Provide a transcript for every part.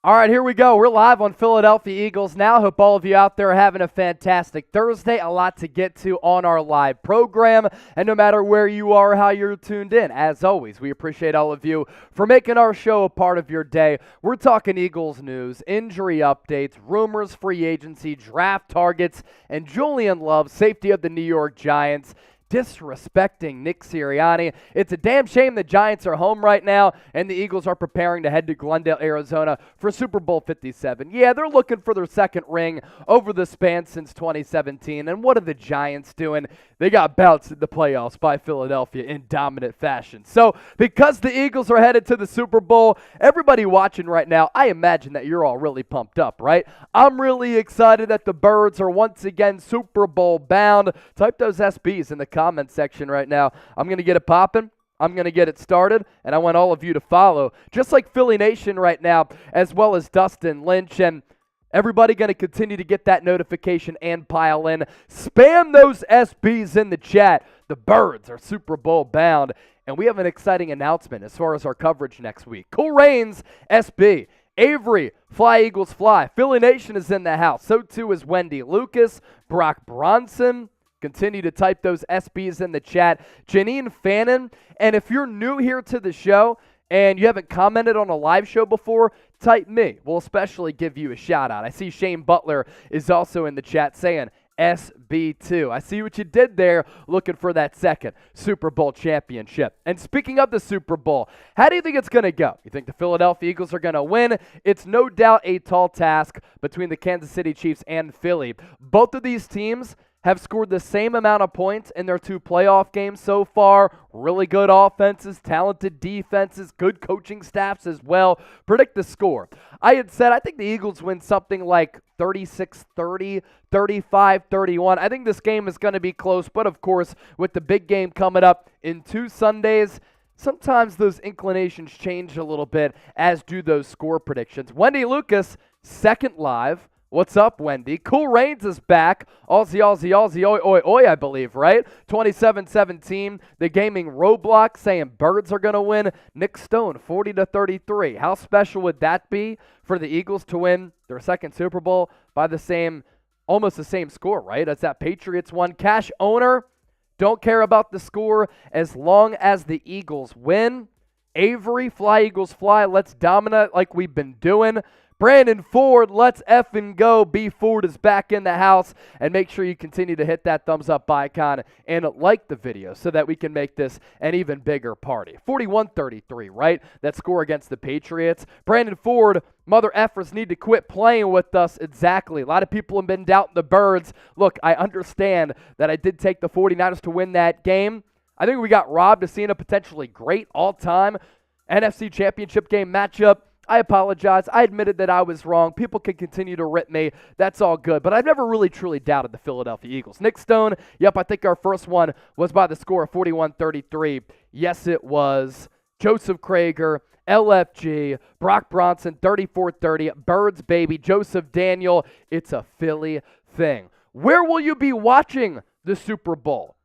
All right, here we go. We're live on Philadelphia Eagles now. Hope all of you out there are having a fantastic Thursday. A lot to get to on our live program. And no matter where you are or how you're tuned in, as always, we appreciate all of you for making our show a part of your day. We're talking Eagles news, injury updates, rumors, free agency, draft targets, and Julian Love, safety of the New York Giants, disrespecting Nick Sirianni. It's a damn shame the Giants are home right now and the Eagles are preparing to head to Glendale, Arizona for Super Bowl 57. Yeah, they're looking for their second ring over the span since 2017. And what are the Giants doing? They got bounced in the playoffs by Philadelphia in dominant fashion. So because the Eagles are headed to the Super Bowl, everybody watching right now, I imagine that you're all really pumped up, right? I'm really excited that the Birds are once again Super Bowl bound. Type those SBs in the comment section right now. I'm going to get it popping. I'm going to get it started, and I want all of you to follow, just like Philly Nation right now, as well as Dustin Lynch, and everybody going to continue to get that notification and pile in. Spam those SBs in the chat. The Birds are Super Bowl bound, and we have an exciting announcement as far as our coverage next week. Cool Reigns, SB. Avery, Fly Eagles Fly. Philly Nation is in the house. So too is Wendy Lucas, Brock Bronson. Continue to type those SBs in the chat. Janine Fannin, and if you're new here to the show and you haven't commented on a live show before, type me. We'll especially give you a shout out. I see Shane Butler is also in the chat saying SB2. I see what you did there, looking for that second Super Bowl championship. And speaking of the Super Bowl, how do you think it's going to go? You think the Philadelphia Eagles are going to win? It's no doubt a tall task between the Kansas City Chiefs and Philly. Both of these teams have scored the same amount of points in their two playoff games so far. Really good offenses, talented defenses, good coaching staffs as well. Predict the score. I had said I think the Eagles win something like 36-30, 35-31. I think this game is going to be close, but of course, with the big game coming up in 2 Sundays, sometimes those inclinations change a little bit, as do those score predictions. Wendy Lucas, second live. What's up, Wendy? Cool Reigns is back. Aussie, oi, I believe, right? 27-17. The gaming Roblox saying Birds are going to win. Nick Stone, 40-33. How special would that be for the Eagles to win their second Super Bowl by almost the same score, right? As that Patriots one. Cash owner, don't care about the score as long as the Eagles win. Avery, Fly Eagles Fly. Let's dominate like we've been doing. Brandon Ford, let's effing go. B. Ford is back in the house. And make sure you continue to hit that thumbs up icon and like the video so that we can make this an even bigger party. 41-33, right? That score against the Patriots. Brandon Ford, mother effers need to quit playing with us. Exactly. A lot of people have been doubting the Birds. Look, I understand that I did take the 49ers to win that game. I think we got robbed of seeing a potentially great all-time NFC Championship game matchup. I apologize. I admitted that I was wrong. People can continue to rip me. That's all good. But I've never really truly doubted the Philadelphia Eagles. Nick Stone, yep, I think our first one was by the score of 41-33. Yes, it was. Joseph Krager, LFG, Brock Bronson, 34-30. Birds, baby. Joseph Daniel, it's a Philly thing. Where will you be watching the Super Bowl?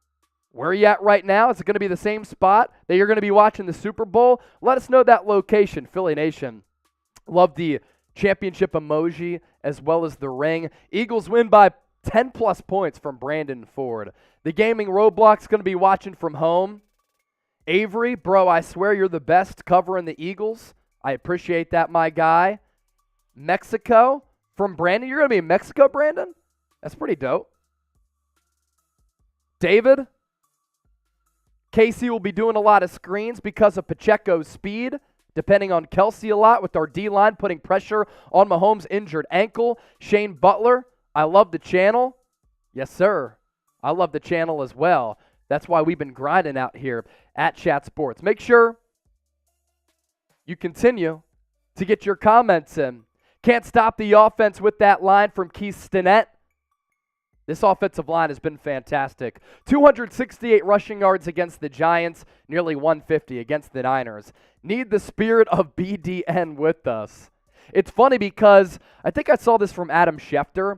Where are you at right now? Is it going to be the same spot that you're going to be watching the Super Bowl? Let us know that location, Philly Nation. Love the championship emoji as well as the ring. Eagles win by 10-plus points from Brandon Ford. The gaming Roblox going to be watching from home. Avery, bro, I swear you're the best covering the Eagles. I appreciate that, my guy. Mexico from Brandon. You're going to be in Mexico, Brandon? That's pretty dope. David, Casey will be doing a lot of screens because of Pacheco's speed, depending on Kelsey a lot with our D-line, putting pressure on Mahomes' injured ankle. Shane Butler, I love the channel. Yes, sir. I love the channel as well. That's why we've been grinding out here at Chat Sports. Make sure you continue to get your comments in. Can't stop the offense with that line from Keith Stinnett. This offensive line has been fantastic. 268 rushing yards against the Giants, nearly 150 against the Niners. Need the spirit of BDN with us. It's funny because I think I saw this from Adam Schefter.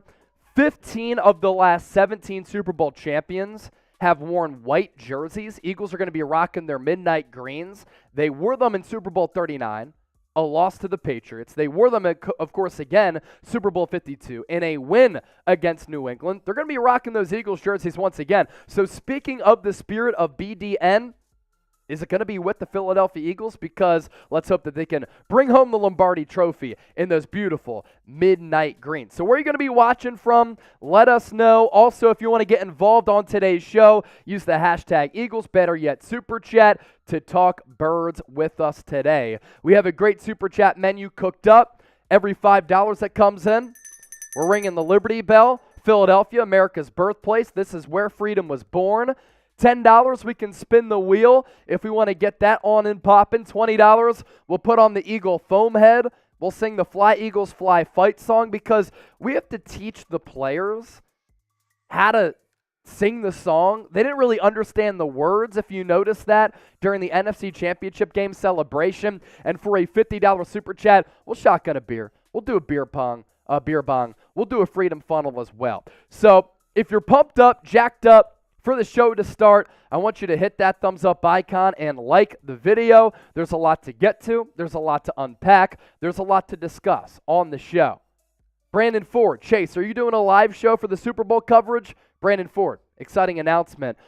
15 of the last 17 Super Bowl champions have worn white jerseys. Eagles are going to be rocking their midnight greens. They wore them in Super Bowl 39. a loss to the Patriots. They wore them, of course, again, Super Bowl 52, in a win against New England. They're going to be rocking those Eagles jerseys once again. So speaking of the spirit of BDN, is it going to be with the Philadelphia Eagles? Because let's hope that they can bring home the Lombardi Trophy in those beautiful midnight greens. So where are you going to be watching from? Let us know. Also, if you want to get involved on today's show, use the hashtag Eagles, better yet, Super Chat, to talk birds with us today. We have a great Super Chat menu cooked up. Every $5 that comes in, we're ringing the Liberty Bell. Philadelphia, America's birthplace. This is where freedom was born. $10, we can spin the wheel if we want to get that on and popping. $20, we'll put on the Eagle foam head. We'll sing the Fly Eagles Fly fight song because we have to teach the players how to sing the song. They didn't really understand the words, if you noticed that, during the NFC Championship game celebration. And for a $50 Super Chat, we'll shotgun a beer. We'll do a beer bong. We'll do a freedom funnel as well. So if you're pumped up, jacked up, for the show to start, I want you to hit that thumbs up icon and like the video. There's a lot to get to. There's a lot to unpack. There's a lot to discuss on the show. Brandon Ford, Chase, are you doing a live show for the Super Bowl coverage? Brandon Ford, exciting announcement.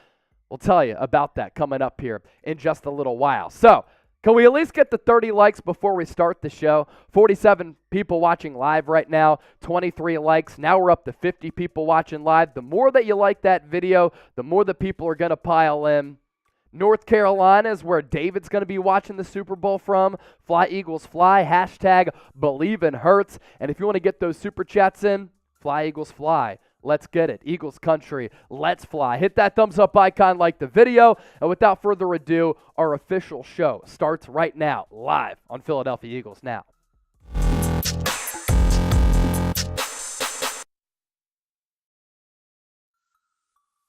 We'll tell you about that coming up here in just a little while. So, can we at least get the 30 likes before we start the show? 47 people watching live right now, 23 likes. Now we're up to 50 people watching live. The more that you like that video, the more the people are going to pile in. North Carolina is where David's going to be watching the Super Bowl from. Fly Eagles Fly, hashtag Believe in Hurts. And if you want to get those Super Chats in, Fly Eagles Fly. Let's get it. Eagles country, let's fly. Hit that thumbs up icon, like the video. And without further ado, our official show starts right now, live on Philadelphia Eagles Now.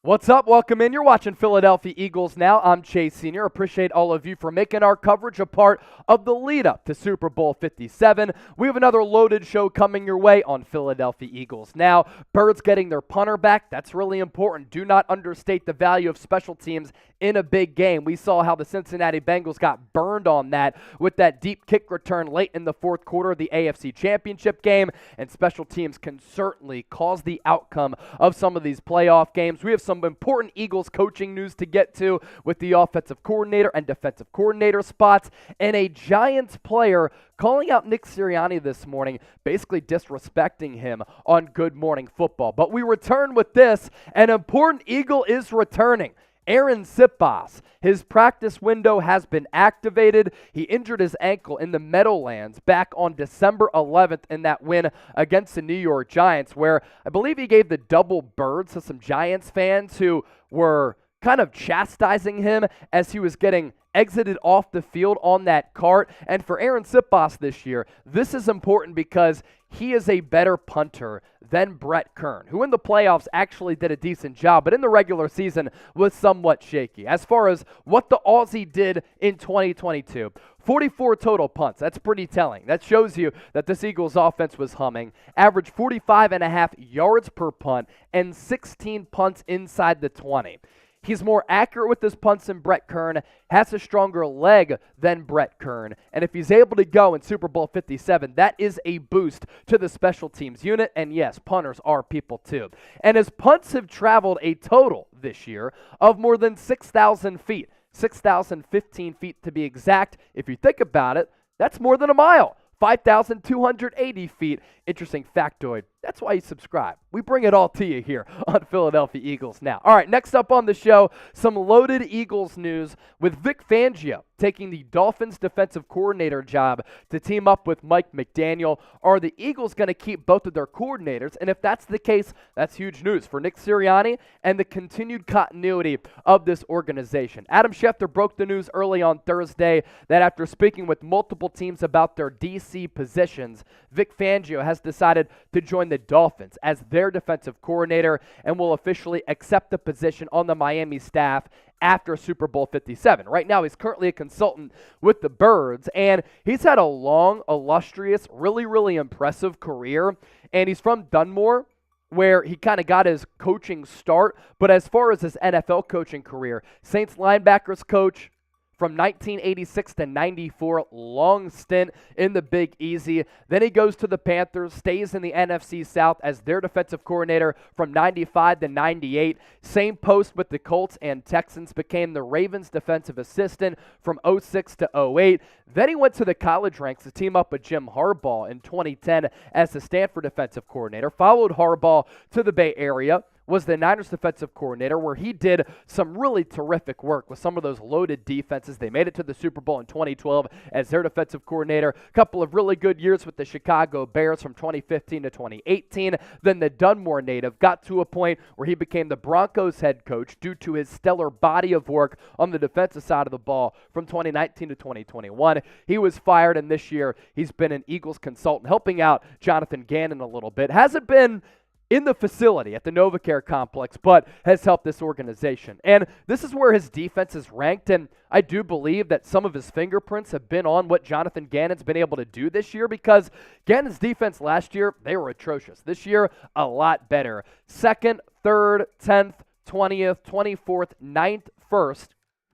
What's up? Welcome in. You're watching Philadelphia Eagles Now. I'm Chase Sr. Appreciate all of you for making our coverage a part of the lead-up to Super Bowl 57. We have another loaded show coming your way on Philadelphia Eagles Now. Birds getting their punter back. That's really important. Do not understate the value of special teams in a big game. We saw how the Cincinnati Bengals got burned on that with that deep kick return late in the fourth quarter of the AFC Championship game, and special teams can certainly cause the outcome of some of these playoff games. We have some important Eagles coaching news to get to with the offensive coordinator and defensive coordinator spots, and a Giants player calling out Nick Sirianni this morning, basically disrespecting him on Good Morning Football. But we return with this. An important Eagle is returning. Aaron Sipos, his practice window has been activated. He injured his ankle in the Meadowlands back on December 11th in that win against the New York Giants, where I believe he gave the double birds to some Giants fans who were kind of chastising him as he was getting exited off the field on that cart. And for Aaron Sipos this year, this is important because he is a better punter than Brett Kern, who in the playoffs actually did a decent job, but in the regular season was somewhat shaky. As far as what the Aussie did in 2022, 44 total punts. That's pretty telling. That shows you that this Eagles offense was humming. Averaged 45.5 yards per punt and 16 punts inside the 20. He's more accurate with his punts than Brett Kern, has a stronger leg than Brett Kern, and if he's able to go in Super Bowl 57, that is a boost to the special teams unit, and yes, punters are people too. And his punts have traveled a total this year of more than 6,000 feet, 6,015 feet to be exact. If you think about it, that's more than a mile. 5,280 feet. Interesting factoid. That's why you subscribe. We bring it all to you here on Philadelphia Eagles Now. All right, next up on the show, some loaded Eagles news with Vic Fangio taking the Dolphins defensive coordinator job to team up with Mike McDaniel. Are the Eagles going to keep both of their coordinators? And if that's the case, that's huge news for Nick Sirianni and the continued continuity of this organization. Adam Schefter broke the news early on Thursday that after speaking with multiple teams about their DC positions, Vic Fangio has decided to join the Dolphins as their defensive coordinator and will officially accept the position on the Miami staff after Super Bowl 57. Right now, he's currently a consultant with the Birds, and he's had a long, illustrious, really impressive career, and he's from Dunmore, where he kind of got his coaching start. But as far as his NFL coaching career, Saints linebackers coach, from 1986 to 94, long stint in the Big Easy. Then he goes to the Panthers, stays in the NFC South as their defensive coordinator from 95 to 98. Same post with the Colts and Texans, became the Ravens defensive assistant from 06 to 08. Then he went to the college ranks to team up with Jim Harbaugh in 2010 as the Stanford defensive coordinator, followed Harbaugh to the Bay Area, was the Niners defensive coordinator, where he did some really terrific work with some of those loaded defenses. They made it to the Super Bowl in 2012 as their defensive coordinator. A couple of really good years with the Chicago Bears from 2015 to 2018. Then the Dunmore native got to a point where he became the Broncos head coach due to his stellar body of work on the defensive side of the ball from 2019 to 2021. He was fired, and this year he's been an Eagles consultant, helping out Jonathan Gannon a little bit. Hasn't been in the facility at the NovaCare complex, but has helped this organization. And this is where his defense is ranked, and I do believe that some of his fingerprints have been on what Jonathan Gannon's been able to do this year, because Gannon's defense last year, they were atrocious. This year, a lot better. 2nd, 3rd, 10th, 20th, 24th, 9th, 1st,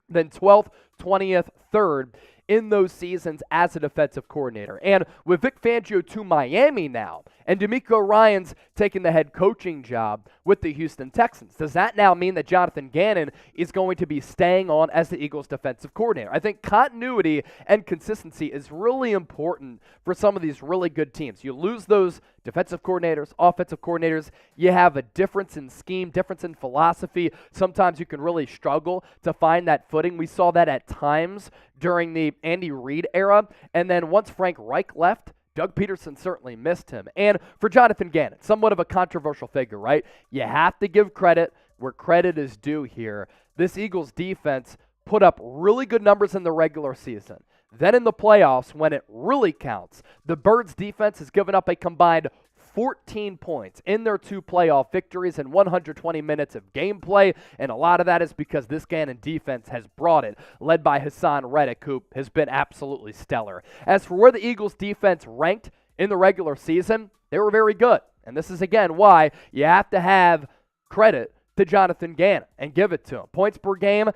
then 12th, 20th, 3rd in those seasons as a defensive coordinator. And with Vic Fangio to Miami now, and DeMeco Ryans taking the head coaching job with the Houston Texans, does that now mean that Jonathan Gannon is going to be staying on as the Eagles defensive coordinator? I think continuity and consistency is really important for some of these really good teams. You lose those defensive coordinators, offensive coordinators, you have a difference in scheme, difference in philosophy. Sometimes you can really struggle to find that footing. We saw that at times during the Andy Reid era. And then once Frank Reich left, Doug Peterson certainly missed him. And for Jonathan Gannon, somewhat of a controversial figure, right? You have to give credit where credit is due here. This Eagles defense put up really good numbers in the regular season. Then in the playoffs, when it really counts, the Birds defense has given up a combined 14 points in their 2 playoff victories and 120 minutes of gameplay, and a lot of that is because this Gannon defense has brought it, led by Hassan Reddick, who has been absolutely stellar. As for where the Eagles defense ranked in the regular season, they were very good, and this is again why you have to have credit to Jonathan Gannon and give it to him. Points per game,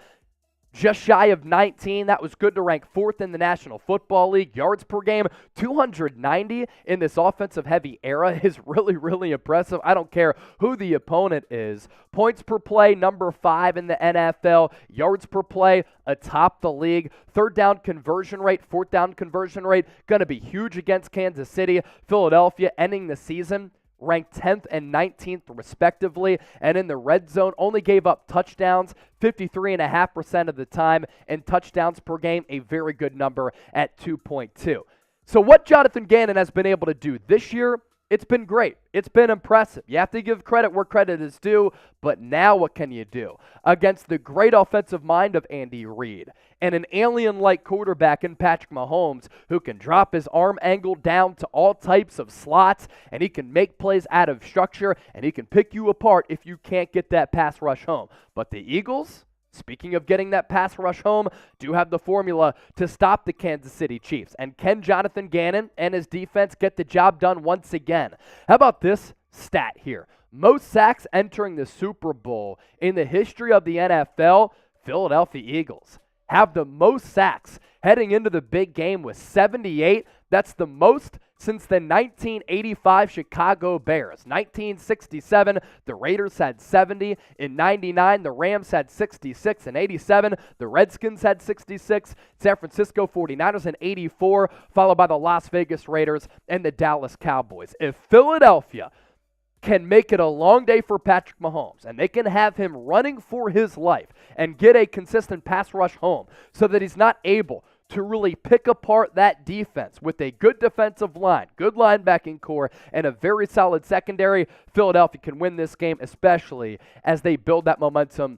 just shy of 19. That was good to rank 4th in the National Football League. Yards per game, 290 in this offensive-heavy era is really, really impressive. I don't care who the opponent is. Points per play, number 5 in the NFL. Yards per play, atop the league. 3rd down conversion rate, 4th down conversion rate, going to be huge against Kansas City. Philadelphia ending the season ranked 10th and 19th respectively, and in the red zone only gave up touchdowns 53.5% of the time, and touchdowns per game, a very good number at 2.2. So what Jonathan Gannon has been able to do this year, it's been great. It's been impressive. You have to give credit where credit is due, but now what can you do? Against the great offensive mind of Andy Reid and an alien-like quarterback in Patrick Mahomes, who can drop his arm angle down to all types of slots, and he can make plays out of structure, and he can pick you apart if you can't get that pass rush home. But the Eagles, speaking of getting that pass rush home, do have the formula to stop the Kansas City Chiefs. And can Jonathan Gannon and his defense get the job done once again? How about this stat here? Most sacks entering the Super Bowl in the history of the NFL, Philadelphia Eagles have the most sacks heading into the big game with 78. That's the most since the 1985 Chicago Bears. 1967, the Raiders had 70. In 99, the Rams had 66. In 87, the Redskins had 66. San Francisco 49ers in 84, followed by the Las Vegas Raiders and the Dallas Cowboys. If Philadelphia can make it a long day for Patrick Mahomes, and they can have him running for his life and get a consistent pass rush home so that he's not able to really pick apart that defense with a good defensive line, good linebacking core, and a very solid secondary, Philadelphia can win this game, especially as they build that momentum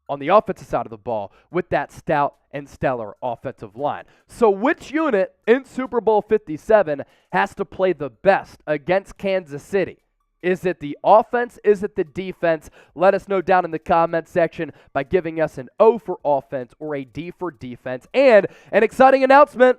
on the offensive side of the ball with that stout and stellar offensive line. So which unit in Super Bowl 57 has to play the best against Kansas City? Is it the offense? Is it the defense? Let us know down in the comment section by giving us an O for offense or a D for defense. And an exciting announcement.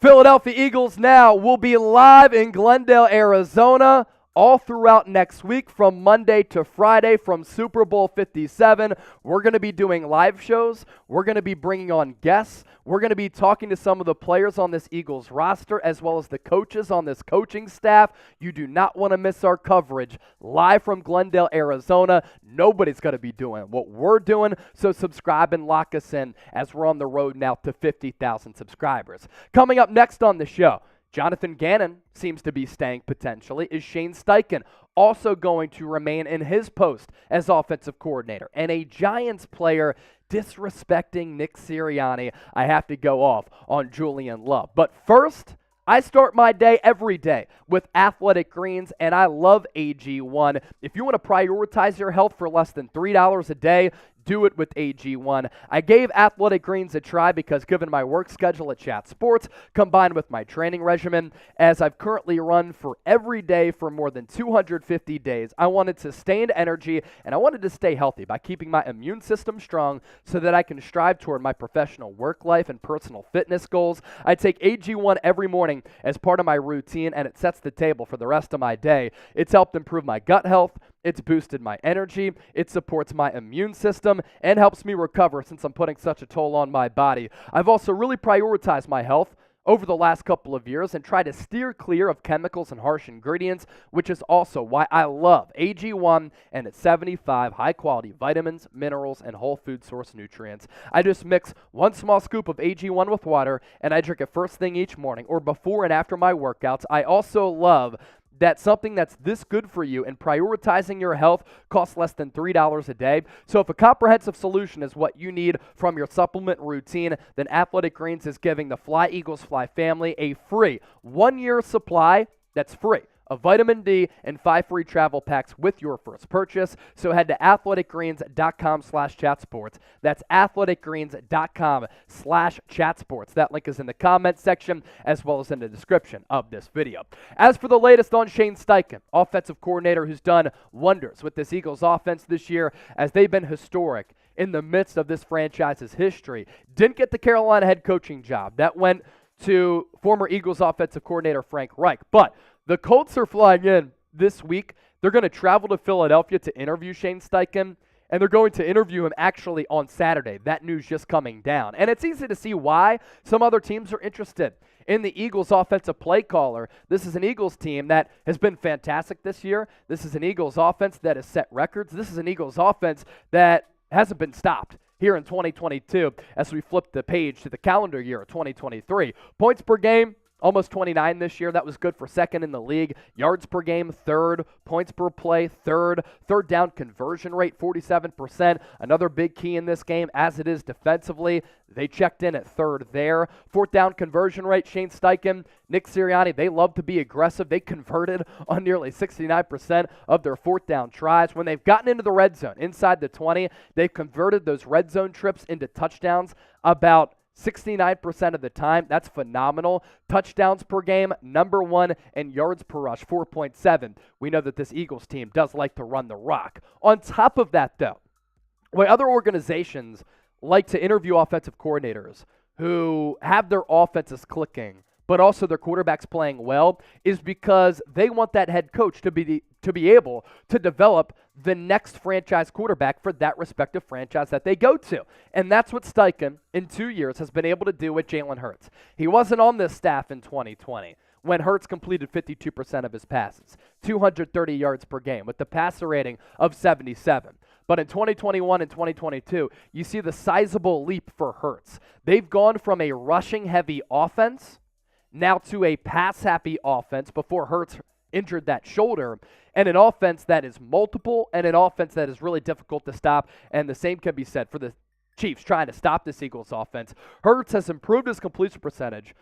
Philadelphia Eagles now will be live in Glendale, Arizona all throughout next week from Monday to Friday from Super Bowl 57. We're going to be doing live shows. We're going to be bringing on guests. We're going to be talking to some of the players on this Eagles roster as well as the coaches on this coaching staff. You do not want to miss our coverage live from Glendale, Arizona. Nobody's going to be doing what we're doing, so subscribe and lock us in as we're on the road now to 50,000 subscribers. Coming up next on the show, Jonathan Gannon seems to be staying potentially. Is Shane Steichen also going to remain in his post as offensive coordinator? And a Giants player disrespecting Nick Sirianni. I have to go off on Julian Love. But first, I start my day every day with Athletic Greens, and I love AG1. If you want to prioritize your health for less than $3 a day, do it with AG1. I gave Athletic Greens a try because given my work schedule at Chat Sports, combined with my training regimen, as I've currently run for every day for more than 250 days, I wanted sustained energy and I wanted to stay healthy by keeping my immune system strong so that I can strive toward my professional work life and personal fitness goals. I take AG1 every morning as part of my routine, and it sets the table for the rest of my day. It's helped improve my gut health. It's boosted my energy, it supports my immune system, and helps me recover since I'm putting such a toll on my body. I've also really prioritized my health over the last couple of years and try to steer clear of chemicals and harsh ingredients, which is also why I love AG1 and its 75 high-quality vitamins, minerals, and whole food source nutrients. I just mix one small scoop of AG1 with water, and I drink it first thing each morning or before and after my workouts. I also love that something that's this good for you and prioritizing your health costs less than $3 a day. So if a comprehensive solution is what you need from your supplement routine, then Athletic Greens is giving the Fly Eagles Fly family a free 1-year supply that's free of vitamin D and 5 free travel packs with your first purchase. So head to athleticgreens.com/chatsports. That's athleticgreens.com/chatsports. That link is in the comment section as well as in the description of this video. As for the latest on Shane Steichen, offensive coordinator who's done wonders with this Eagles offense this year as they've been historic in the midst of this franchise's history. Didn't get the Carolina head coaching job. That went to former Eagles offensive coordinator Frank Reich. But the Colts are flying in this week. They're going to travel to Philadelphia to interview Shane Steichen, and they're going to interview him actually on Saturday. That news just coming down. And it's easy to see why some other teams are interested in the Eagles offensive play caller. This is an Eagles team that has been fantastic this year. This is an Eagles offense that has set records. This is an Eagles offense that hasn't been stopped here in 2022 as we flip the page to the calendar year of 2023. Points per game, almost 29 this year. That was good for second in the league. Yards per game, third. Points per play, third. Third down conversion rate, 47%. Another big key in this game, as it is defensively. They checked in at third there. Fourth down conversion rate, Shane Steichen, Nick Sirianni, they love to be aggressive. They converted on nearly 69% of their fourth down tries. When they've gotten into the red zone, inside the 20, they've converted those red zone trips into touchdowns about 69% of the time. That's phenomenal. Touchdowns per game, number one, and yards per rush, 4.7. We know that this Eagles team does like to run the rock. On top of that, though, why other organizations like to interview offensive coordinators who have their offenses clicking, but also their quarterbacks playing well, is because they want that head coach to be able to develop the next franchise quarterback for that respective franchise that they go to. And that's what Steichen, in 2 years, has been able to do with Jalen Hurts. He wasn't on this staff in 2020 when Hurts completed 52% of his passes, 230 yards per game, with the passer rating of 77. But in 2021 and 2022, you see the sizable leap for Hurts. They've gone from a rushing-heavy offense now to a pass-happy offense before Hurts injured that shoulder, and an offense that is multiple and an offense that is really difficult to stop, and the same can be said for the Chiefs trying to stop this Eagles offense. Hurts has improved his completion percentage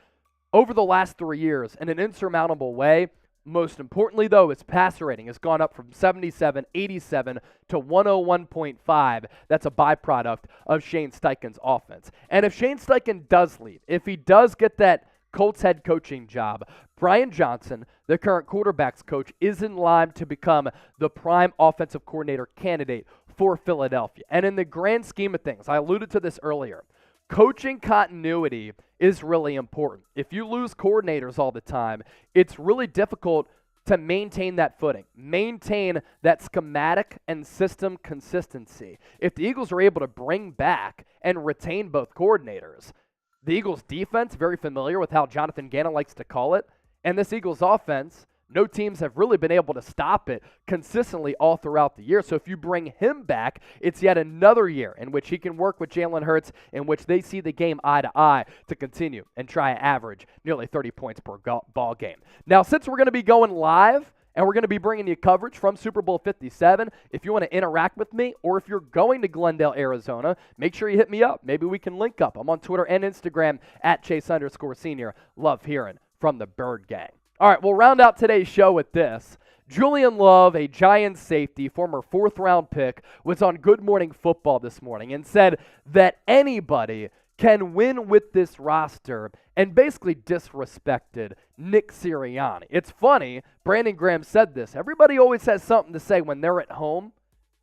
over the last 3 years in an insurmountable way. Most importantly, though, his passer rating has gone up from 77, 87 to 101.5. That's a byproduct of Shane Steichen's offense. And if Shane Steichen does leave, if he does get that Colts head coaching job, Brian Johnson, the current quarterbacks coach, is in line to become the prime offensive coordinator candidate for Philadelphia. And in the grand scheme of things, I alluded to this earlier, coaching continuity is really important. If you lose coordinators all the time, it's really difficult to maintain that footing, maintain that schematic and system consistency. If the Eagles are able to bring back and retain both coordinators, the Eagles' defense, very familiar with how Jonathan Gannon likes to call it, and this Eagles' offense, no teams have really been able to stop it consistently all throughout the year. So if you bring him back, it's yet another year in which he can work with Jalen Hurts, in which they see the game eye to eye to continue and try and average nearly 30 points per ball game. Now, since we're going to be going live and we're going to be bringing you coverage from Super Bowl 57, if you want to interact with me or if you're going to Glendale, Arizona, make sure you hit me up. Maybe we can link up. I'm on Twitter and Instagram at Chase_Senior. Love hearing from the Bird Gang. All right, we'll round out today's show with this. Julian Love, a Giants safety, former fourth-round pick, was on Good Morning Football this morning and said that anybody can win with this roster and basically disrespected Nick Sirianni. It's funny, Brandon Graham said this. Everybody always has something to say when they're at home,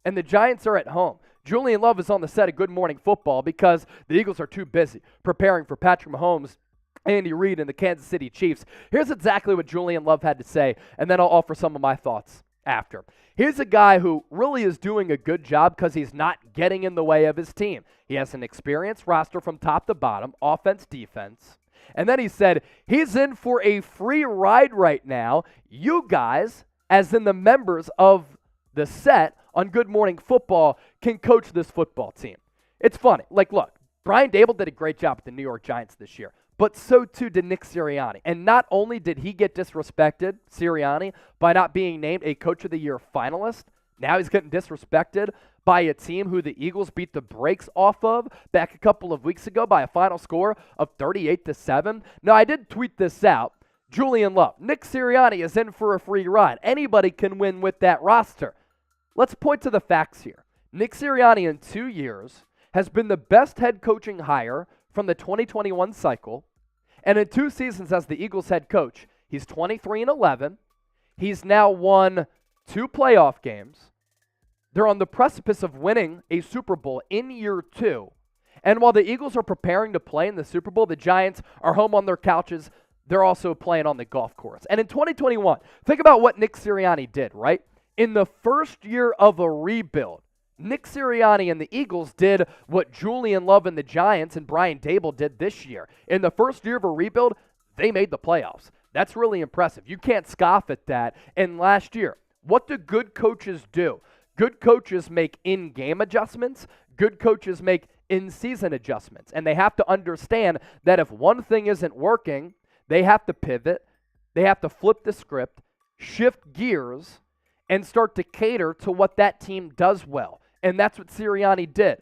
and the Giants are at home. Julian Love is on the set of Good Morning Football because the Eagles are too busy preparing for Patrick Mahomes, Andy Reid, and the Kansas City Chiefs. Here's exactly what Julian Love had to say, and then I'll offer some of my thoughts after. Here's a guy who really is doing a good job because he's not getting in the way of his team. He has an experienced roster from top to bottom, offense, defense. And then he said, he's in for a free ride right now. You guys, as in the members of the set on Good Morning Football, can coach this football team. It's funny. Like, look, Brian Daboll did a great job with the New York Giants this year. But so too did Nick Sirianni. And not only did he get disrespected, Sirianni, by not being named a Coach of the Year finalist, now he's getting disrespected by a team who the Eagles beat the brakes off of back a couple of weeks ago by a final score of 38-7. Now, I did tweet this out. Julian Love, Nick Sirianni is in for a free ride. Anybody can win with that roster. Let's point to the facts here. Nick Sirianni in 2 years has been the best head coaching hire from the 2021 cycle. And in 2 seasons as the Eagles head coach, he's 23-11. He's now won 2 playoff games. They're on the precipice of winning a Super Bowl in year 2. And while the Eagles are preparing to play in the Super Bowl, the Giants are home on their couches. They're also playing on the golf course. And in 2021, think about what Nick Sirianni did, right? In the first year of a rebuild, Nick Sirianni and the Eagles did what Julian Love and the Giants and Brian Daboll did this year. In the first year of a rebuild, they made the playoffs. That's really impressive. You can't scoff at that. And last year, what do good coaches do? Good coaches make in-game adjustments. Good coaches make in-season adjustments. And they have to understand that if one thing isn't working, they have to pivot. They have to flip the script, shift gears, and start to cater to what that team does well. And that's what Sirianni did.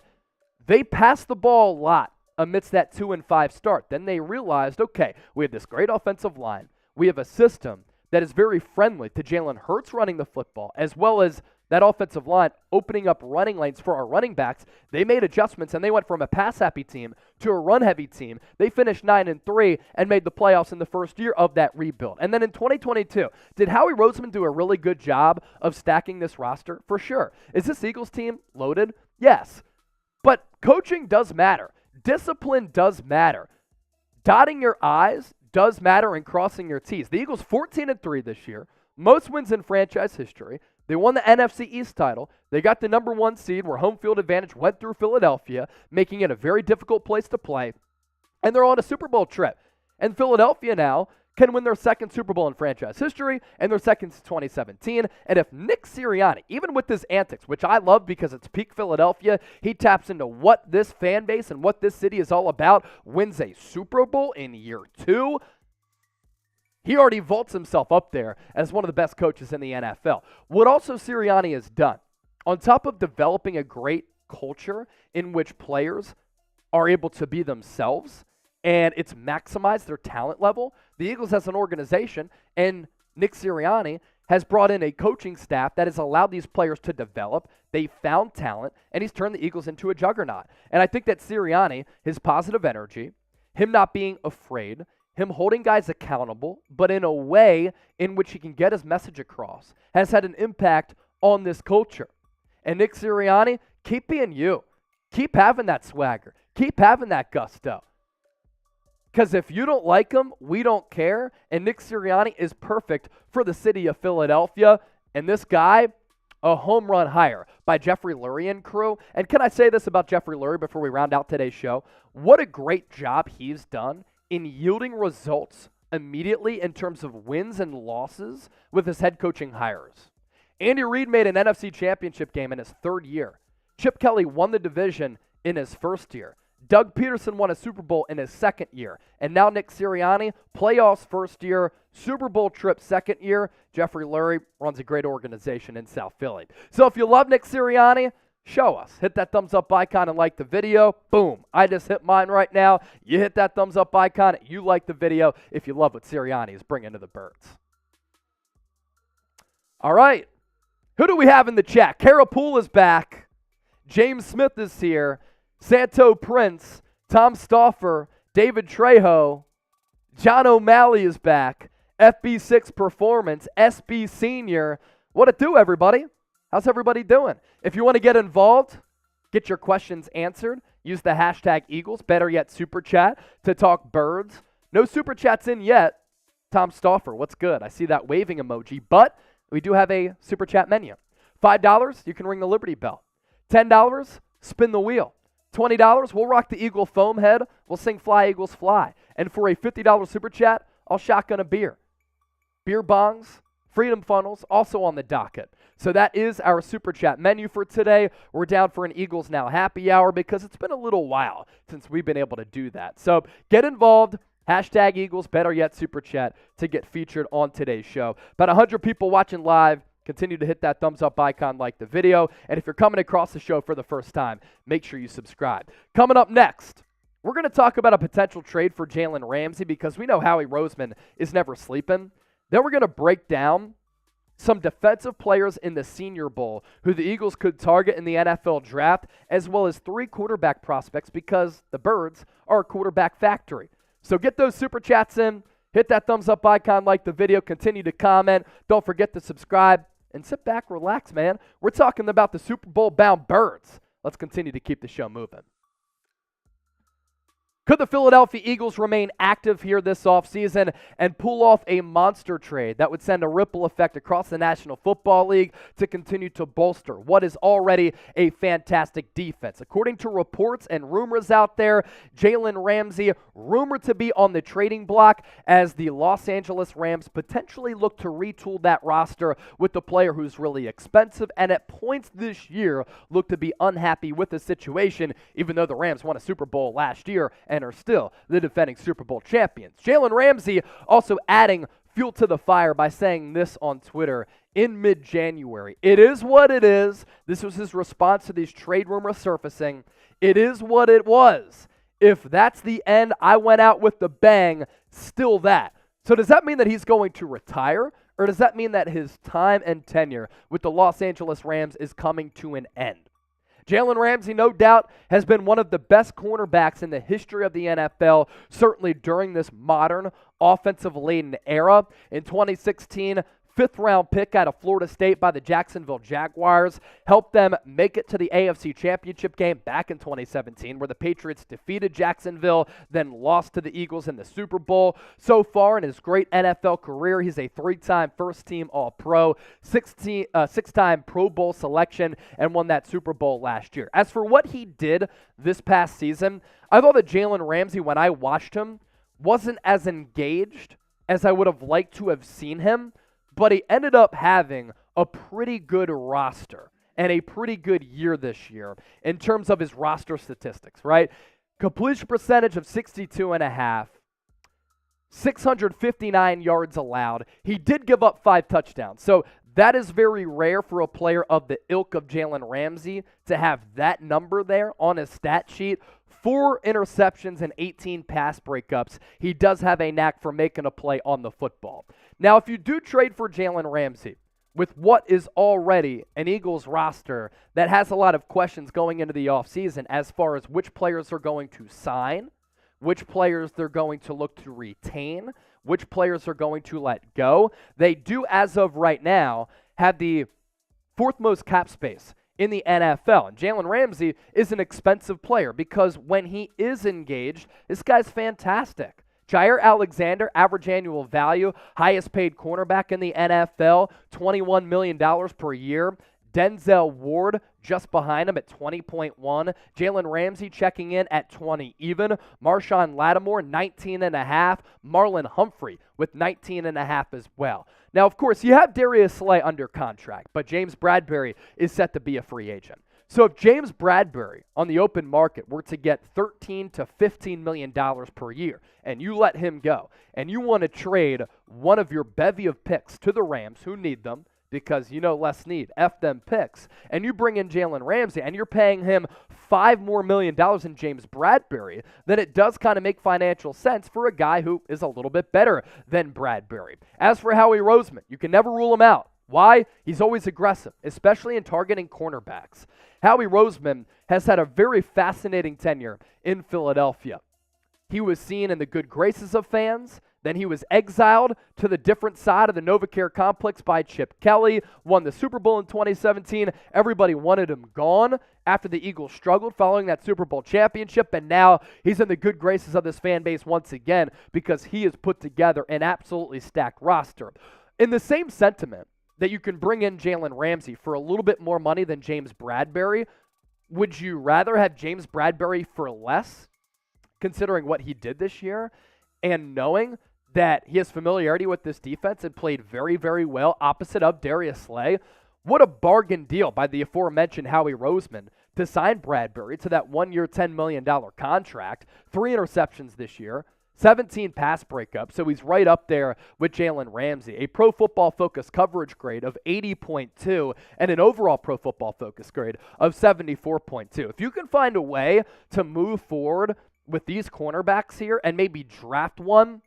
They passed the ball a lot amidst that 2-5 start. Then they realized, okay, we have this great offensive line. We have a system that is very friendly to Jalen Hurts running the football, as well as that offensive line opening up running lanes for our running backs. They made adjustments, and they went from a pass-happy team to a run-heavy team. They finished 9-3 and made the playoffs in the first year of that rebuild. And then in 2022, did Howie Roseman do a really good job of stacking this roster? For sure. Is this Eagles team loaded? Yes. But coaching does matter. Discipline does matter. Dotting your I's does matter and crossing your T's. The Eagles 14-3 this year, most wins in franchise history. They won the NFC East title. They got the number 1 seed where home field advantage went through Philadelphia, making it a very difficult place to play. And they're on a Super Bowl trip. And Philadelphia now can win their second Super Bowl in franchise history and their second since 2017. And if Nick Sirianni, even with his antics, which I love because it's peak Philadelphia, he taps into what this fan base and what this city is all about, wins a Super Bowl in year 2, he already vaults himself up there as one of the best coaches in the NFL. What also Sirianni has done, on top of developing a great culture in which players are able to be themselves and it's maximized their talent level, the Eagles as an organization and Nick Sirianni has brought in a coaching staff that has allowed these players to develop. They found talent, and he's turned the Eagles into a juggernaut. And I think that Sirianni, his positive energy, him not being afraid, him holding guys accountable, but in a way in which he can get his message across, has had an impact on this culture. And Nick Sirianni, keep being you. Keep having that swagger. Keep having that gusto. Because if you don't like him, we don't care. And Nick Sirianni is perfect for the city of Philadelphia. And this guy, a home run hire by Jeffrey Lurie and crew. And can I say this about Jeffrey Lurie before we round out today's show? What a great job he's done in yielding results immediately in terms of wins and losses with his head coaching hires. Andy Reid made an NFC championship game in his third year. Chip Kelly won the division in his first year. Doug Peterson won a Super Bowl in his second year. And now Nick Sirianni, playoffs first year, Super Bowl trip second year. Jeffrey Lurie runs a great organization in South Philly. So if you love Nick Sirianni, show us. Hit that thumbs up icon and like the video. Boom. I just hit mine right now. You hit that thumbs up icon. You like the video if you love what Sirianni is bringing to the Birds. All right. Who do we have in the chat? Kara Poole is back. James Smith is here. Santo Prince, Tom Stauffer, David Trejo, John O'Malley is back, FB6 Performance, SB Senior. What it do, everybody? How's everybody doing? If you want to get involved, get your questions answered, use the hashtag Eagles, better yet Super Chat, to talk Birds. No Super Chats in yet. Tom Stauffer, what's good? I see that waving emoji, but we do have a Super Chat menu. $5, you can ring the Liberty Bell. $10, spin the wheel. $20, we'll rock the Eagle foam head. We'll sing Fly, Eagles, Fly. And for a $50 Super Chat, I'll shotgun a beer. Beer bongs, Freedom Funnels, also on the docket. So that is our Super Chat menu for today. We're down for an Eagles Now happy hour because it's been a little while since we've been able to do that. So get involved. Hashtag Eagles, better yet Super Chat to get featured on today's show. About 100 people watching live. Continue to hit that thumbs up icon, like the video. And if you're coming across the show for the first time, make sure you subscribe. Coming up next, we're going to talk about a potential trade for Jalen Ramsey because we know Howie Roseman is never sleeping. Then we're going to break down some defensive players in the Senior Bowl who the Eagles could target in the NFL draft, as well as 3 quarterback prospects because the Birds are a quarterback factory. So get those Super Chats in. Hit that thumbs up icon, like the video, continue to comment. Don't forget to subscribe. And sit back, relax, man. We're talking about the Super Bowl-bound Birds. Let's continue to keep the show moving. Could the Philadelphia Eagles remain active here this offseason and pull off a monster trade that would send a ripple effect across the National Football League to continue to bolster what is already a fantastic defense? According to reports and rumors out there, Jalen Ramsey rumored to be on the trading block as the Los Angeles Rams potentially look to retool that roster with the player who's really expensive and at points this year look to be unhappy with the situation, even though the Rams won a Super Bowl last year and are still the defending Super Bowl champions. Jalen Ramsey also adding fuel to the fire by saying this on Twitter in mid-January. It is what it is. This was his response to these trade rumors surfacing. It is what it was. If that's the end, I went out with the bang, still that. So does that mean that he's going to retire? Or does that mean that his time and tenure with the Los Angeles Rams is coming to an end? Jalen Ramsey, no doubt, has been one of the best cornerbacks in the history of the NFL, certainly during this modern offensive-laden era. In 2016, 5th-round pick out of Florida State by the Jacksonville Jaguars, helped them make it to the AFC Championship game back in 2017, where the Patriots defeated Jacksonville, then lost to the Eagles in the Super Bowl. So far in his great NFL career, he's a 3-time first-team All-Pro, 6-time Pro Bowl selection, and won that Super Bowl last year. As for what he did this past season, I thought that Jalen Ramsey, when I watched him, wasn't as engaged as I would have liked to have seen him, but he ended up having a pretty good roster and a pretty good year this year in terms of his roster statistics, right? Completion percentage of 62.5, 659 yards allowed. He did give up 5 touchdowns. So that is very rare for a player of the ilk of Jalen Ramsey to have that number there on his stat sheet. 4 interceptions and 18 pass breakups. He does have a knack for making a play on the football. Now, if you do trade for Jalen Ramsey with what is already an Eagles roster that has a lot of questions going into the offseason as far as which players are going to sign, which players they're going to look to retain, which players are going to let go, they do, as of right now, have the 4th most cap space in the NFL. And Jalen Ramsey is an expensive player because when he is engaged, this guy's fantastic. Jair Alexander, average annual value, highest paid cornerback in the NFL, $21 million per year. Denzel Ward just behind him at 20.1. Jalen Ramsey checking in at 20 even. Marshawn Lattimore, 19.5. Marlon Humphrey with 19.5 as well. Now, of course, you have Darius Slay under contract, but James Bradberry is set to be a free agent. So if James Bradberry on the open market were to get $13 to $15 million per year, and you let him go, and you want to trade one of your bevy of picks to the Rams, who need them, because you know less need, F them picks, and you bring in Jalen Ramsey, and you're paying him $5 more million in James Bradberry, then it does kind of make financial sense for a guy who is a little bit better than Bradberry. As for Howie Roseman, you can never rule him out. Why? He's always aggressive, especially in targeting cornerbacks. Howie Roseman has had a very fascinating tenure in Philadelphia. He was seen in the good graces of fans. Then he was exiled to the different side of the NovaCare complex by Chip Kelly, won the Super Bowl in 2017. Everybody wanted him gone after the Eagles struggled following that Super Bowl championship, and now he's in the good graces of this fan base once again because he has put together an absolutely stacked roster. In the same sentiment that you can bring in Jalen Ramsey for a little bit more money than James Bradberry, would you rather have James Bradberry for less, considering what he did this year, and knowing that he has familiarity with this defense and played very, very well opposite of Darius Slay? What a bargain deal by the aforementioned Howie Roseman to sign Bradberry to that 1-year, $10 million contract, 3 interceptions this year, 17 pass breakups, so he's right up there with Jalen Ramsey. A Pro Football Focus coverage grade of 80.2 and an overall Pro Football Focus grade of 74.2. If you can find a way to move forward with these cornerbacks here and maybe draft one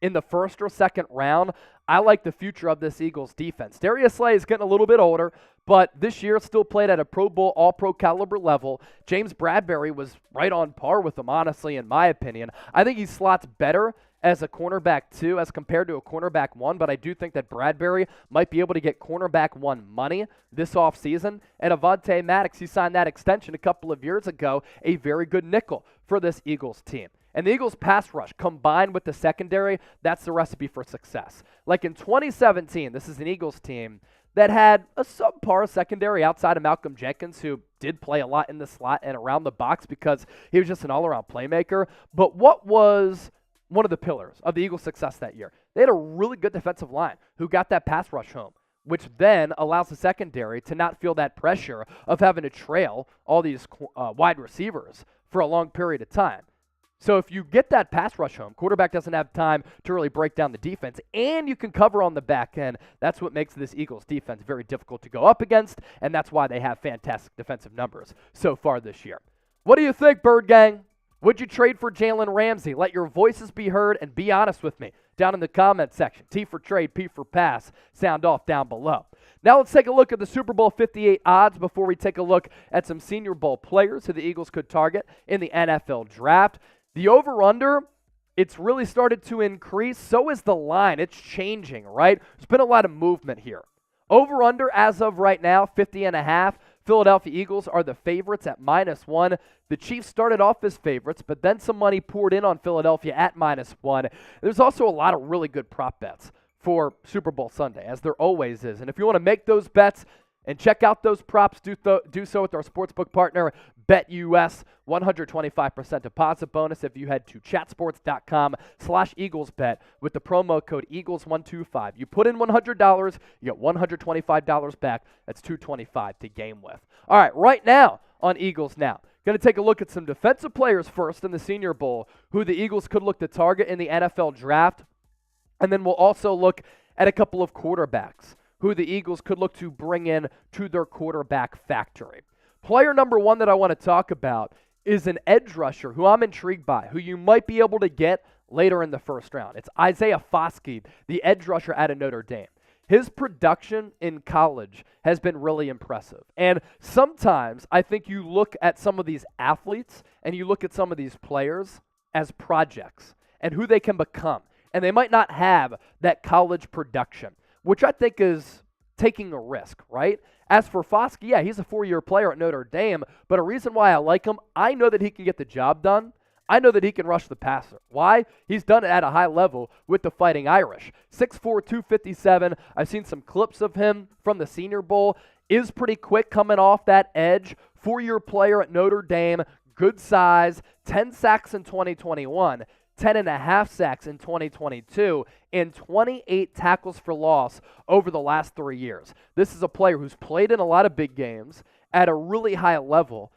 in the first or second round, I like the future of this Eagles defense. Darius Slay is getting a little bit older, but this year still played at a Pro Bowl, all-pro caliber level. James Bradberry was right on par with him, honestly, in my opinion. I think he slots better as a cornerback 2 as compared to a cornerback 1, but I do think that Bradberry might be able to get cornerback 1 money this offseason. And Avonte Maddox, he signed that extension a couple of years ago, a very good nickel for this Eagles team. And the Eagles' pass rush combined with the secondary, that's the recipe for success. Like in 2017, this is an Eagles team that had a subpar secondary outside of Malcolm Jenkins, who did play a lot in the slot and around the box because he was just an all-around playmaker. But what was one of the pillars of the Eagles' success that year? They had a really good defensive line who got that pass rush home, which then allows the secondary to not feel that pressure of having to trail all these wide receivers for a long period of time. So if you get that pass rush home, quarterback doesn't have time to really break down the defense, and you can cover on the back end. That's what makes this Eagles defense very difficult to go up against, and that's why they have fantastic defensive numbers so far this year. What do you think, Bird Gang? Would you trade for Jalen Ramsey? Let your voices be heard and be honest with me down in the comment section. T for trade, P for pass. Sound off down below. Now let's take a look at the Super Bowl 58 odds before we take a look at some Senior Bowl players who the Eagles could target in the NFL draft. The over-under, it's really started to increase. So is the line. It's changing, right? There's been a lot of movement here. Over-under as of right now, 50.5. Philadelphia Eagles are the favorites at -1. The Chiefs started off as favorites, but then some money poured in on Philadelphia at -1. There's also a lot of really good prop bets for Super Bowl Sunday, as there always is. And if you want to make those bets and check out those props, do so with our sportsbook partner, BetUS. 125% deposit bonus if you head to chatsports.com/EaglesBet with the promo code Eagles125. You put in $100, you get $125 back. That's $225 to game with. All right, right now on Eagles Now, going to take a look at some defensive players first in the Senior Bowl who the Eagles could look to target in the NFL draft. And then we'll also look at a couple of quarterbacks who the Eagles could look to bring in to their quarterback factory. Player number 1 that I want to talk about is an edge rusher who I'm intrigued by, who you might be able to get later in the first round. It's Isaiah Foskey, the edge rusher out of Notre Dame. His production in college has been really impressive. And sometimes I think you look at some of these athletes and you look at some of these players as projects and who they can become. And they might not have that college production, which I think is taking a risk, right? As for Foskey, yeah, he's a 4-year player at Notre Dame, but a reason why I like him, I know that he can get the job done. I know that he can rush the passer. Why? He's done it at a high level with the Fighting Irish. 6'4", 257. I've seen some clips of him from the Senior Bowl. Is pretty quick coming off that edge. 4-year player at Notre Dame. Good size. 10 sacks in 2021. 10.5 sacks in 2022, and 28 tackles for loss over the last 3 years. This is a player who's played in a lot of big games at a really high level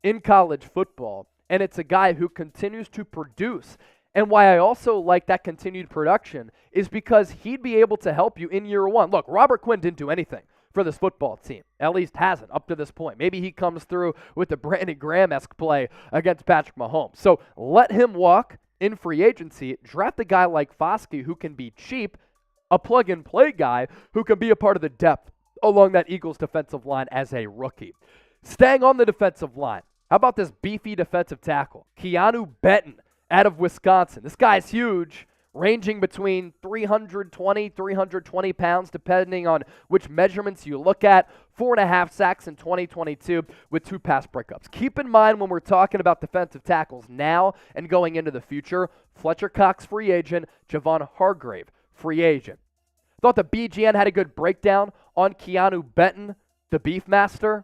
in college football, and it's a guy who continues to produce. And why I also like that continued production is because he'd be able to help you in year one. Look, Robert Quinn didn't do anything for this football team, at least hasn't up to this point. Maybe he comes through with the Brandon Graham-esque play against Patrick Mahomes. So let him walk in free agency. Draft a guy like Foskey who can be cheap, a plug-and-play guy who can be a part of the depth along that Eagles defensive line as a rookie. Staying on the defensive line, how about this beefy defensive tackle, Keanu Benton out of Wisconsin? This guy's huge, ranging between 320 pounds, depending on which measurements you look at. 4.5 sacks in 2022 with 2 pass breakups. Keep in mind when we're talking about defensive tackles now and going into the future, Fletcher Cox, free agent, Javon Hargrave, free agent. Thought the BGN had a good breakdown on Keanu Benton, the Beefmaster,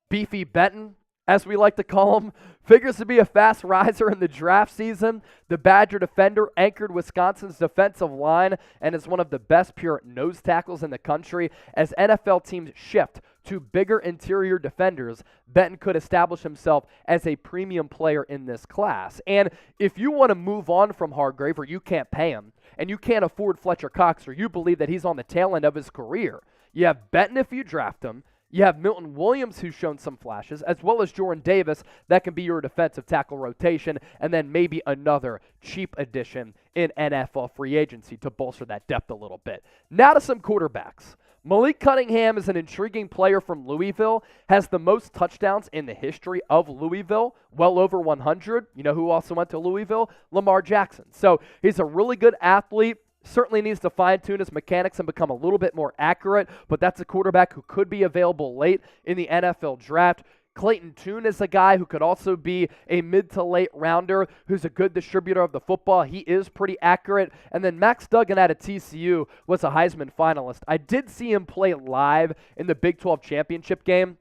Beefy Benton, as we like to call him. Figures to be a fast riser in the draft season. The Badger defender anchored Wisconsin's defensive line and is one of the best pure nose tackles in the country. As NFL teams shift to bigger interior defenders, Benton could establish himself as a premium player in this class. And if you want to move on from Hargrave, or you can't pay him, and you can't afford Fletcher Cox, or you believe that he's on the tail end of his career, you have Benton if you draft him. You have Milton Williams, who's shown some flashes, as well as Jordan Davis. That can be your defensive tackle rotation, and then maybe another cheap addition in NFL free agency to bolster that depth a little bit. Now to some quarterbacks. Malik Cunningham is an intriguing player from Louisville, has the most touchdowns in the history of Louisville, well over 100. You know who also went to Louisville? Lamar Jackson. So he's a really good athlete. Certainly needs to fine-tune his mechanics and become a little bit more accurate, but that's a quarterback who could be available late in the NFL draft. Clayton Tune is a guy who could also be a mid to late rounder who's a good distributor of the football. He is pretty accurate. And then Max Duggan out of TCU was a Heisman finalist. I did see him play live in the Big 12 championship game.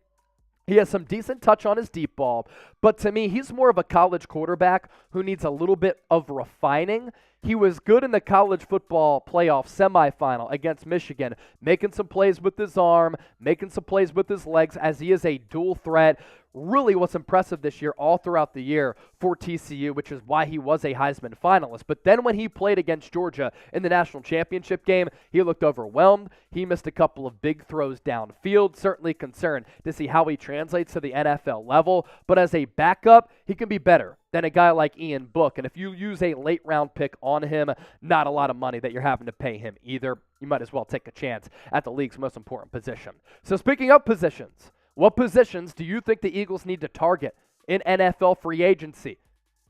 He has some decent touch on his deep ball, but to me, he's more of a college quarterback who needs a little bit of refining. He was good in the college football playoff semifinal against Michigan, making some plays with his arm, making some plays with his legs, as he is a dual threat. Really was impressive this year, all throughout the year for TCU, which is why he was a Heisman finalist. But then when he played against Georgia in the national championship game, he looked overwhelmed. He missed a couple of big throws downfield. Certainly concerned to see how he translates to the NFL level. But as a backup, he can be better than a guy like Ian Book. And if you use a late round pick on him, not a lot of money that you're having to pay him either. You might as well take a chance at the league's most important position. So speaking of positions, what positions do you think the Eagles need to target in NFL free agency?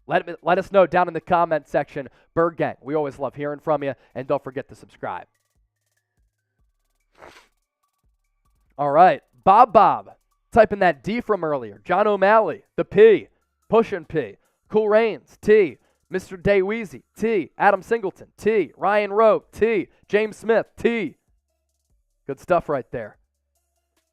Let us know down in the comment section. Bird Gang, we always love hearing from you, and don't forget to subscribe. All right, Bob, typing that D from earlier. John O'Malley, the P, Pushin' P, Cool Rains, T, Mr. Day Weezy, T, Adam Singleton, T, Ryan Rowe, T, James Smith, T. Good stuff right there.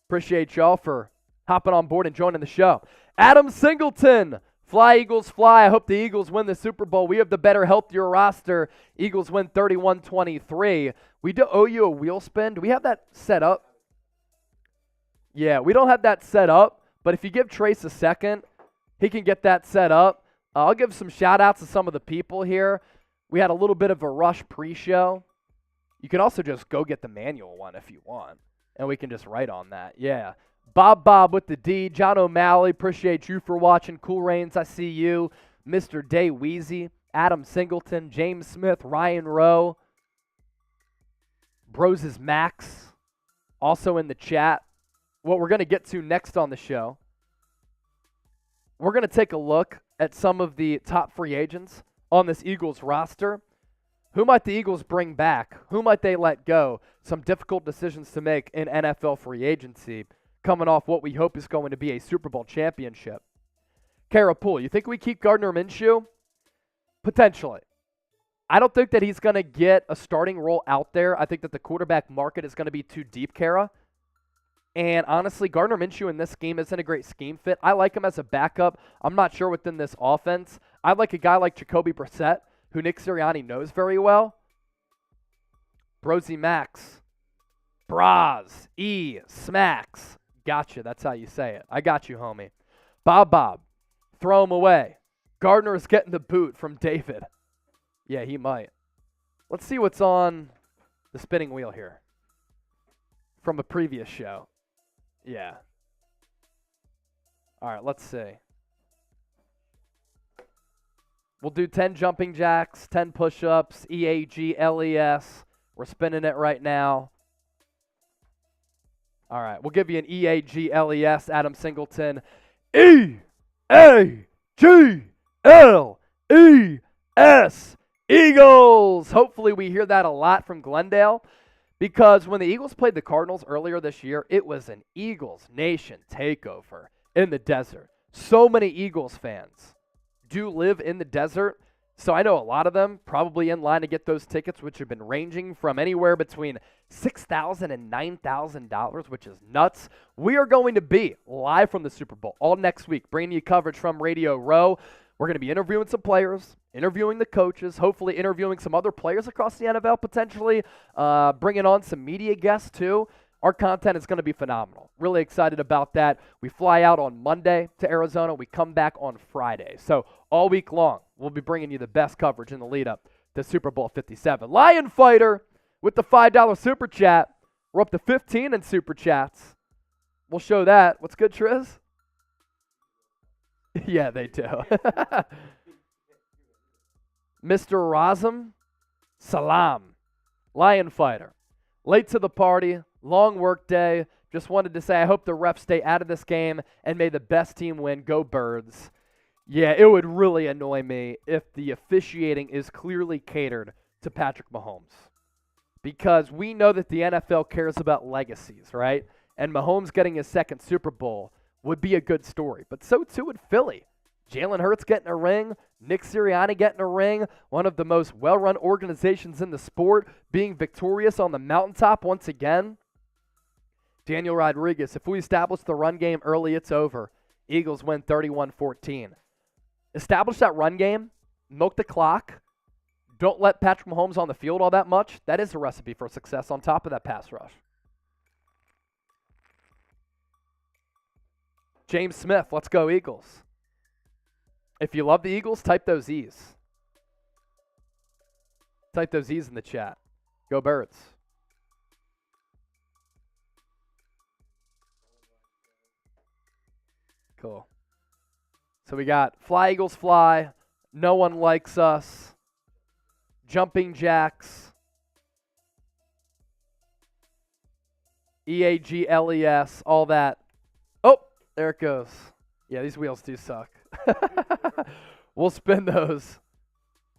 Appreciate y'all for hopping on board and joining the show. Adam Singleton, fly Eagles fly. I hope the Eagles win the Super Bowl. We have the better, healthier roster. Eagles win 31-23. We do owe you a wheel spin. Do we have that set up? Yeah, we don't have that set up, but if you give Trace a second, he can get that set up. I'll give some shout-outs to some of the people here. We had a little bit of a rush pre-show. You can also just go get the manual one if you want. And we can just write on that. Yeah. Bob with the D. John O'Malley, appreciate you for watching. Cool Rains, I see you. Mr. Day Weezy, Adam Singleton, James Smith, Ryan Rowe. Bros is Max, also in the chat. What we're going to get to next on the show, we're going to take a look at some of the top free agents on this Eagles roster. Who might the Eagles bring back? Who might they let go? Some difficult decisions to make in NFL free agency, coming off what we hope is going to be a Super Bowl championship. Kara Poole. You think we keep Gardner Minshew? Potentially. I don't think that he's going to get a starting role out there. I think that the quarterback market is going to be too deep, Kara. And honestly, Gardner Minshew in this scheme isn't a great scheme fit. I like him as a backup. I'm not sure within this offense. I like a guy like Jacoby Brissett, who Nick Sirianni knows very well. Brosy Max. Braz. E. Smacks. Gotcha. That's how you say it. I got you, homie. Bob. Throw him away. Gardner is getting the boot from David. Yeah, he might. Let's see what's on the spinning wheel here from a previous show. Yeah. All right, let's see. We'll do 10 jumping jacks, 10 push-ups, EAGLES. We're spinning it right now. All right, we'll give you an EAGLES, Adam Singleton. EAGLES. Eagles! Hopefully we hear that a lot from Glendale, because when the Eagles played the Cardinals earlier this year, it was an Eagles Nation takeover in the desert. So many Eagles fans do live in the desert, so I know a lot of them probably in line to get those tickets, which have been ranging from anywhere between $6,000 and $9,000, which is nuts. We are going to be live from the Super Bowl all next week, bringing you coverage from Radio Row. We're going to be interviewing some players, interviewing the coaches, hopefully interviewing some other players across the NFL, potentially bringing on some media guests too. Our content is going to be phenomenal. Really excited about that. We fly out on Monday to Arizona. We come back on Friday. So all week long, we'll be bringing you the best coverage in the lead up to Super Bowl 57. Lion Fighter with the $5 Super Chat. We're up to 15 in Super Chats. We'll show that. What's good, Triz? Yeah, they do. Mr. Razum, Salam, Lion Fighter. Late to the party, long work day. Just wanted to say I hope the refs stay out of this game and may the best team win. Go Birds. Yeah, it would really annoy me if the officiating is clearly catered to Patrick Mahomes, because we know that the NFL cares about legacies, right? And Mahomes getting his second Super Bowl would be a good story, but so too would Philly. Jalen Hurts getting a ring, Nick Sirianni getting a ring, one of the most well-run organizations in the sport being victorious on the mountaintop once again. Daniel Rodriguez, if we establish the run game early, it's over. Eagles win 31-14. Establish that run game, milk the clock, don't let Patrick Mahomes on the field all that much. That is a recipe for success on top of that pass rush. James Smith, let's go Eagles. If you love the Eagles, type those E's. Type those E's in the chat. Go Birds. Cool. So we got Fly Eagles Fly, No One Likes Us, Jumping Jacks, EAGLES, all that. Oh, there it goes. Yeah, these wheels do suck. We'll spin those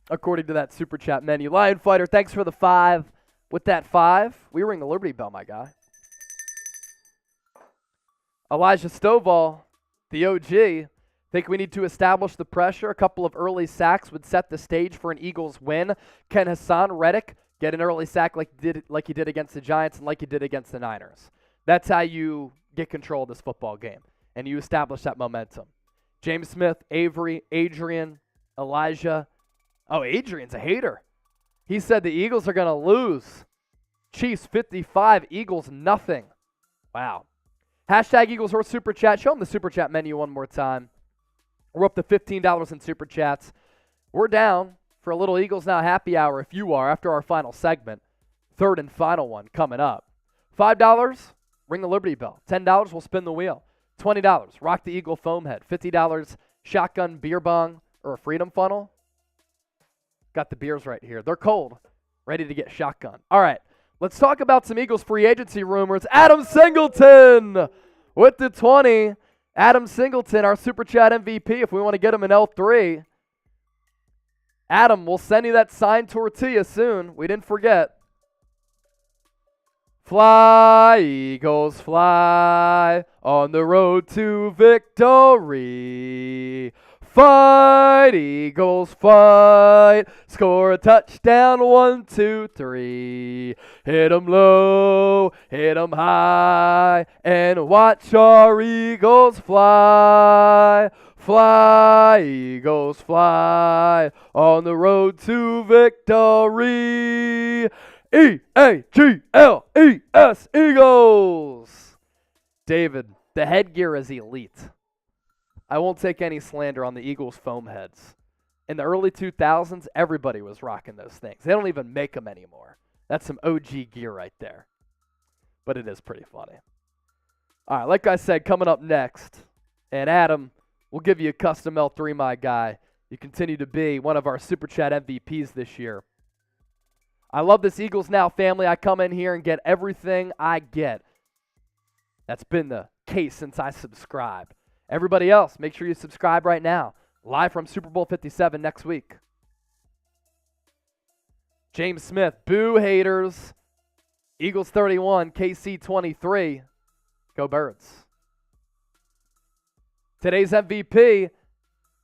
according to that Super Chat menu. Lion Fighter, thanks for the 5. With that 5, we ring the Liberty Bell, my guy. Elijah Stovall, the OG, think we need to establish the pressure. A couple of early sacks would set the stage for an Eagles win. Can Hassan Reddick get an early sack like he did against the Giants and like he did against the Niners? That's how you get control of this football game, and you establish that momentum. James Smith, Avery, Adrian, Elijah. Oh, Adrian's a hater. He said the Eagles are going to lose. Chiefs 55, Eagles nothing. Wow. Hashtag Eagles Horse Super Chat. Show them the Super Chat menu one more time. We're up to $15 in Super Chats. We're down for a little Eagles Now happy hour if you are after our final segment. Third and final one coming up. $5, ring the Liberty Bell. $10, we'll spin the wheel. $20, rock the Eagle foam head. $50, shotgun beer bong or a freedom funnel. Got the beers right here. They're cold, ready to get shotgun. All right, let's talk about some Eagles free agency rumors. Adam Singleton with the 20. Adam Singleton, our Super Chat MVP, if we want to get him an L3. Adam, we'll send you that signed tortilla soon. We didn't forget. Fly, Eagles, fly on the road to victory. Fight, Eagles, fight. Score a touchdown, 1, 2, 3. Hit 'em low, hit 'em high, and watch our Eagles fly. Fly, Eagles, fly on the road to victory. E-A-G-L-E-S, Eagles. David, the headgear is elite. I won't take any slander on the Eagles foam heads. In the early 2000s, everybody was rocking those things. They don't even make them anymore. That's some OG gear right there. But it is pretty funny. All right, like I said, coming up next, and Adam, we'll give you a custom L3, my guy. You continue to be one of our Super Chat MVPs this year. I love this Eagles Now family. I come in here and get everything I get. That's been the case since I subscribed. Everybody else, make sure you subscribe right now. Live from Super Bowl 57 next week. James Smith, boo haters. Eagles 31, KC 23. Go Birds. Today's MVP,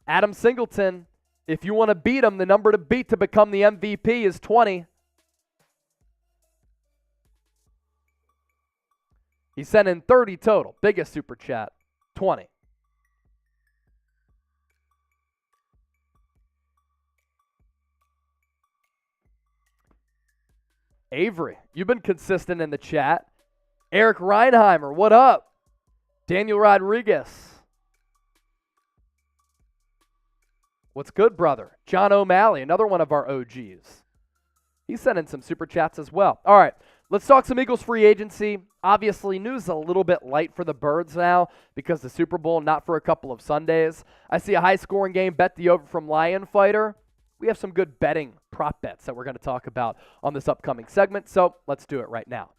Adam Singleton. If you want to beat him, the number to beat to become the MVP is 20. He sent in 30 total. Biggest super chat, 20. Avery, you've been consistent in the chat. Eric Reinheimer, what up? Daniel Rodriguez. What's good, brother? John O'Malley, another one of our OGs. He sent in some super chats as well. All right, let's talk some Eagles free agency. Obviously, news a little bit light for the Birds now because the Super Bowl not for a couple of Sundays. I see a high-scoring game, bet the over from Lion Fighter. We have some good betting prop bets that we're going to talk about on this upcoming segment, so let's do it right now.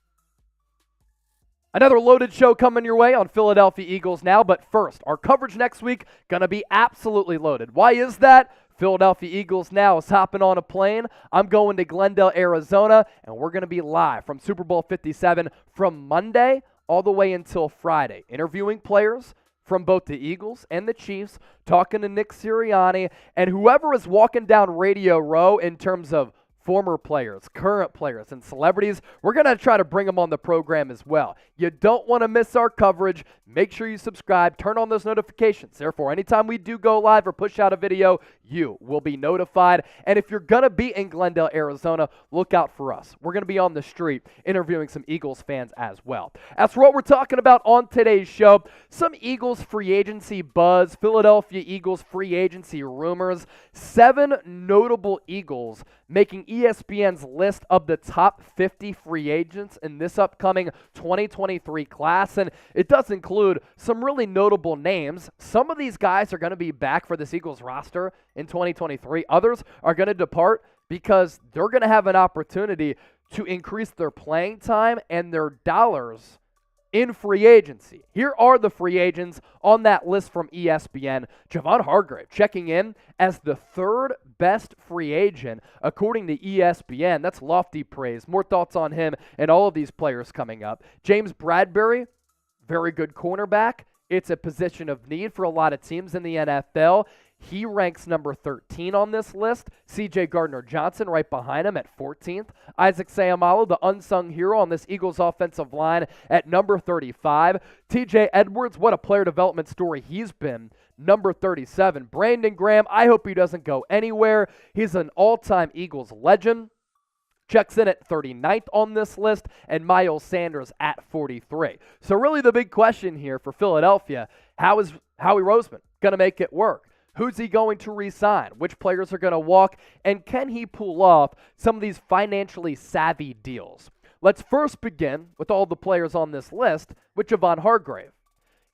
Another loaded show coming your way on Philadelphia Eagles Now, but first, our coverage next week going to be absolutely loaded. Why is that? Philadelphia Eagles Now is hopping on a plane. I'm going to Glendale, Arizona, and we're going to be live from Super Bowl 57 from Monday all the way until Friday, interviewing players from both the Eagles and the Chiefs, talking to Nick Sirianni, and whoever is walking down Radio Row in terms of former players, current players, and celebrities, we're going to try to bring them on the program as well. You don't want to miss our coverage. Make sure you subscribe. Turn on those notifications. Therefore, anytime we do go live or push out a video, you will be notified. And if you're going to be in Glendale, Arizona, look out for us. We're going to be on the street interviewing some Eagles fans as well. As for what we're talking about on today's show, some Eagles free agency buzz, Philadelphia Eagles free agency rumors, 7 notable Eagles making ESPN's list of the top 50 free agents in this upcoming 2023 class, and it does include some really notable names. Some of these guys are going to be back for this Eagles roster in 2023. Others are going to depart because they're going to have an opportunity to increase their playing time and their dollars in free agency. Here are the free agents on that list from ESPN. Javon Hargrave checking in as the 3rd best free agent according to ESPN. That's lofty praise. More thoughts on him and all of these players coming up. James Bradbury, very good cornerback. It's a position of need for a lot of teams in the NFL. He ranks number 13 on this list. C.J. Gardner-Johnson right behind him at 14th. Isaac Seumalo, the unsung hero on this Eagles offensive line, at number 35. T.J. Edwards, what a player development story he's been, number 37. Brandon Graham, I hope he doesn't go anywhere. He's an all-time Eagles legend. Checks in at 39th on this list, and Miles Sanders at 43. So really the big question here for Philadelphia, how is Howie Roseman going to make it work? Who's he going to re-sign? Which players are going to walk? And can he pull off some of these financially savvy deals? Let's first begin with all the players on this list with Javon Hargrave.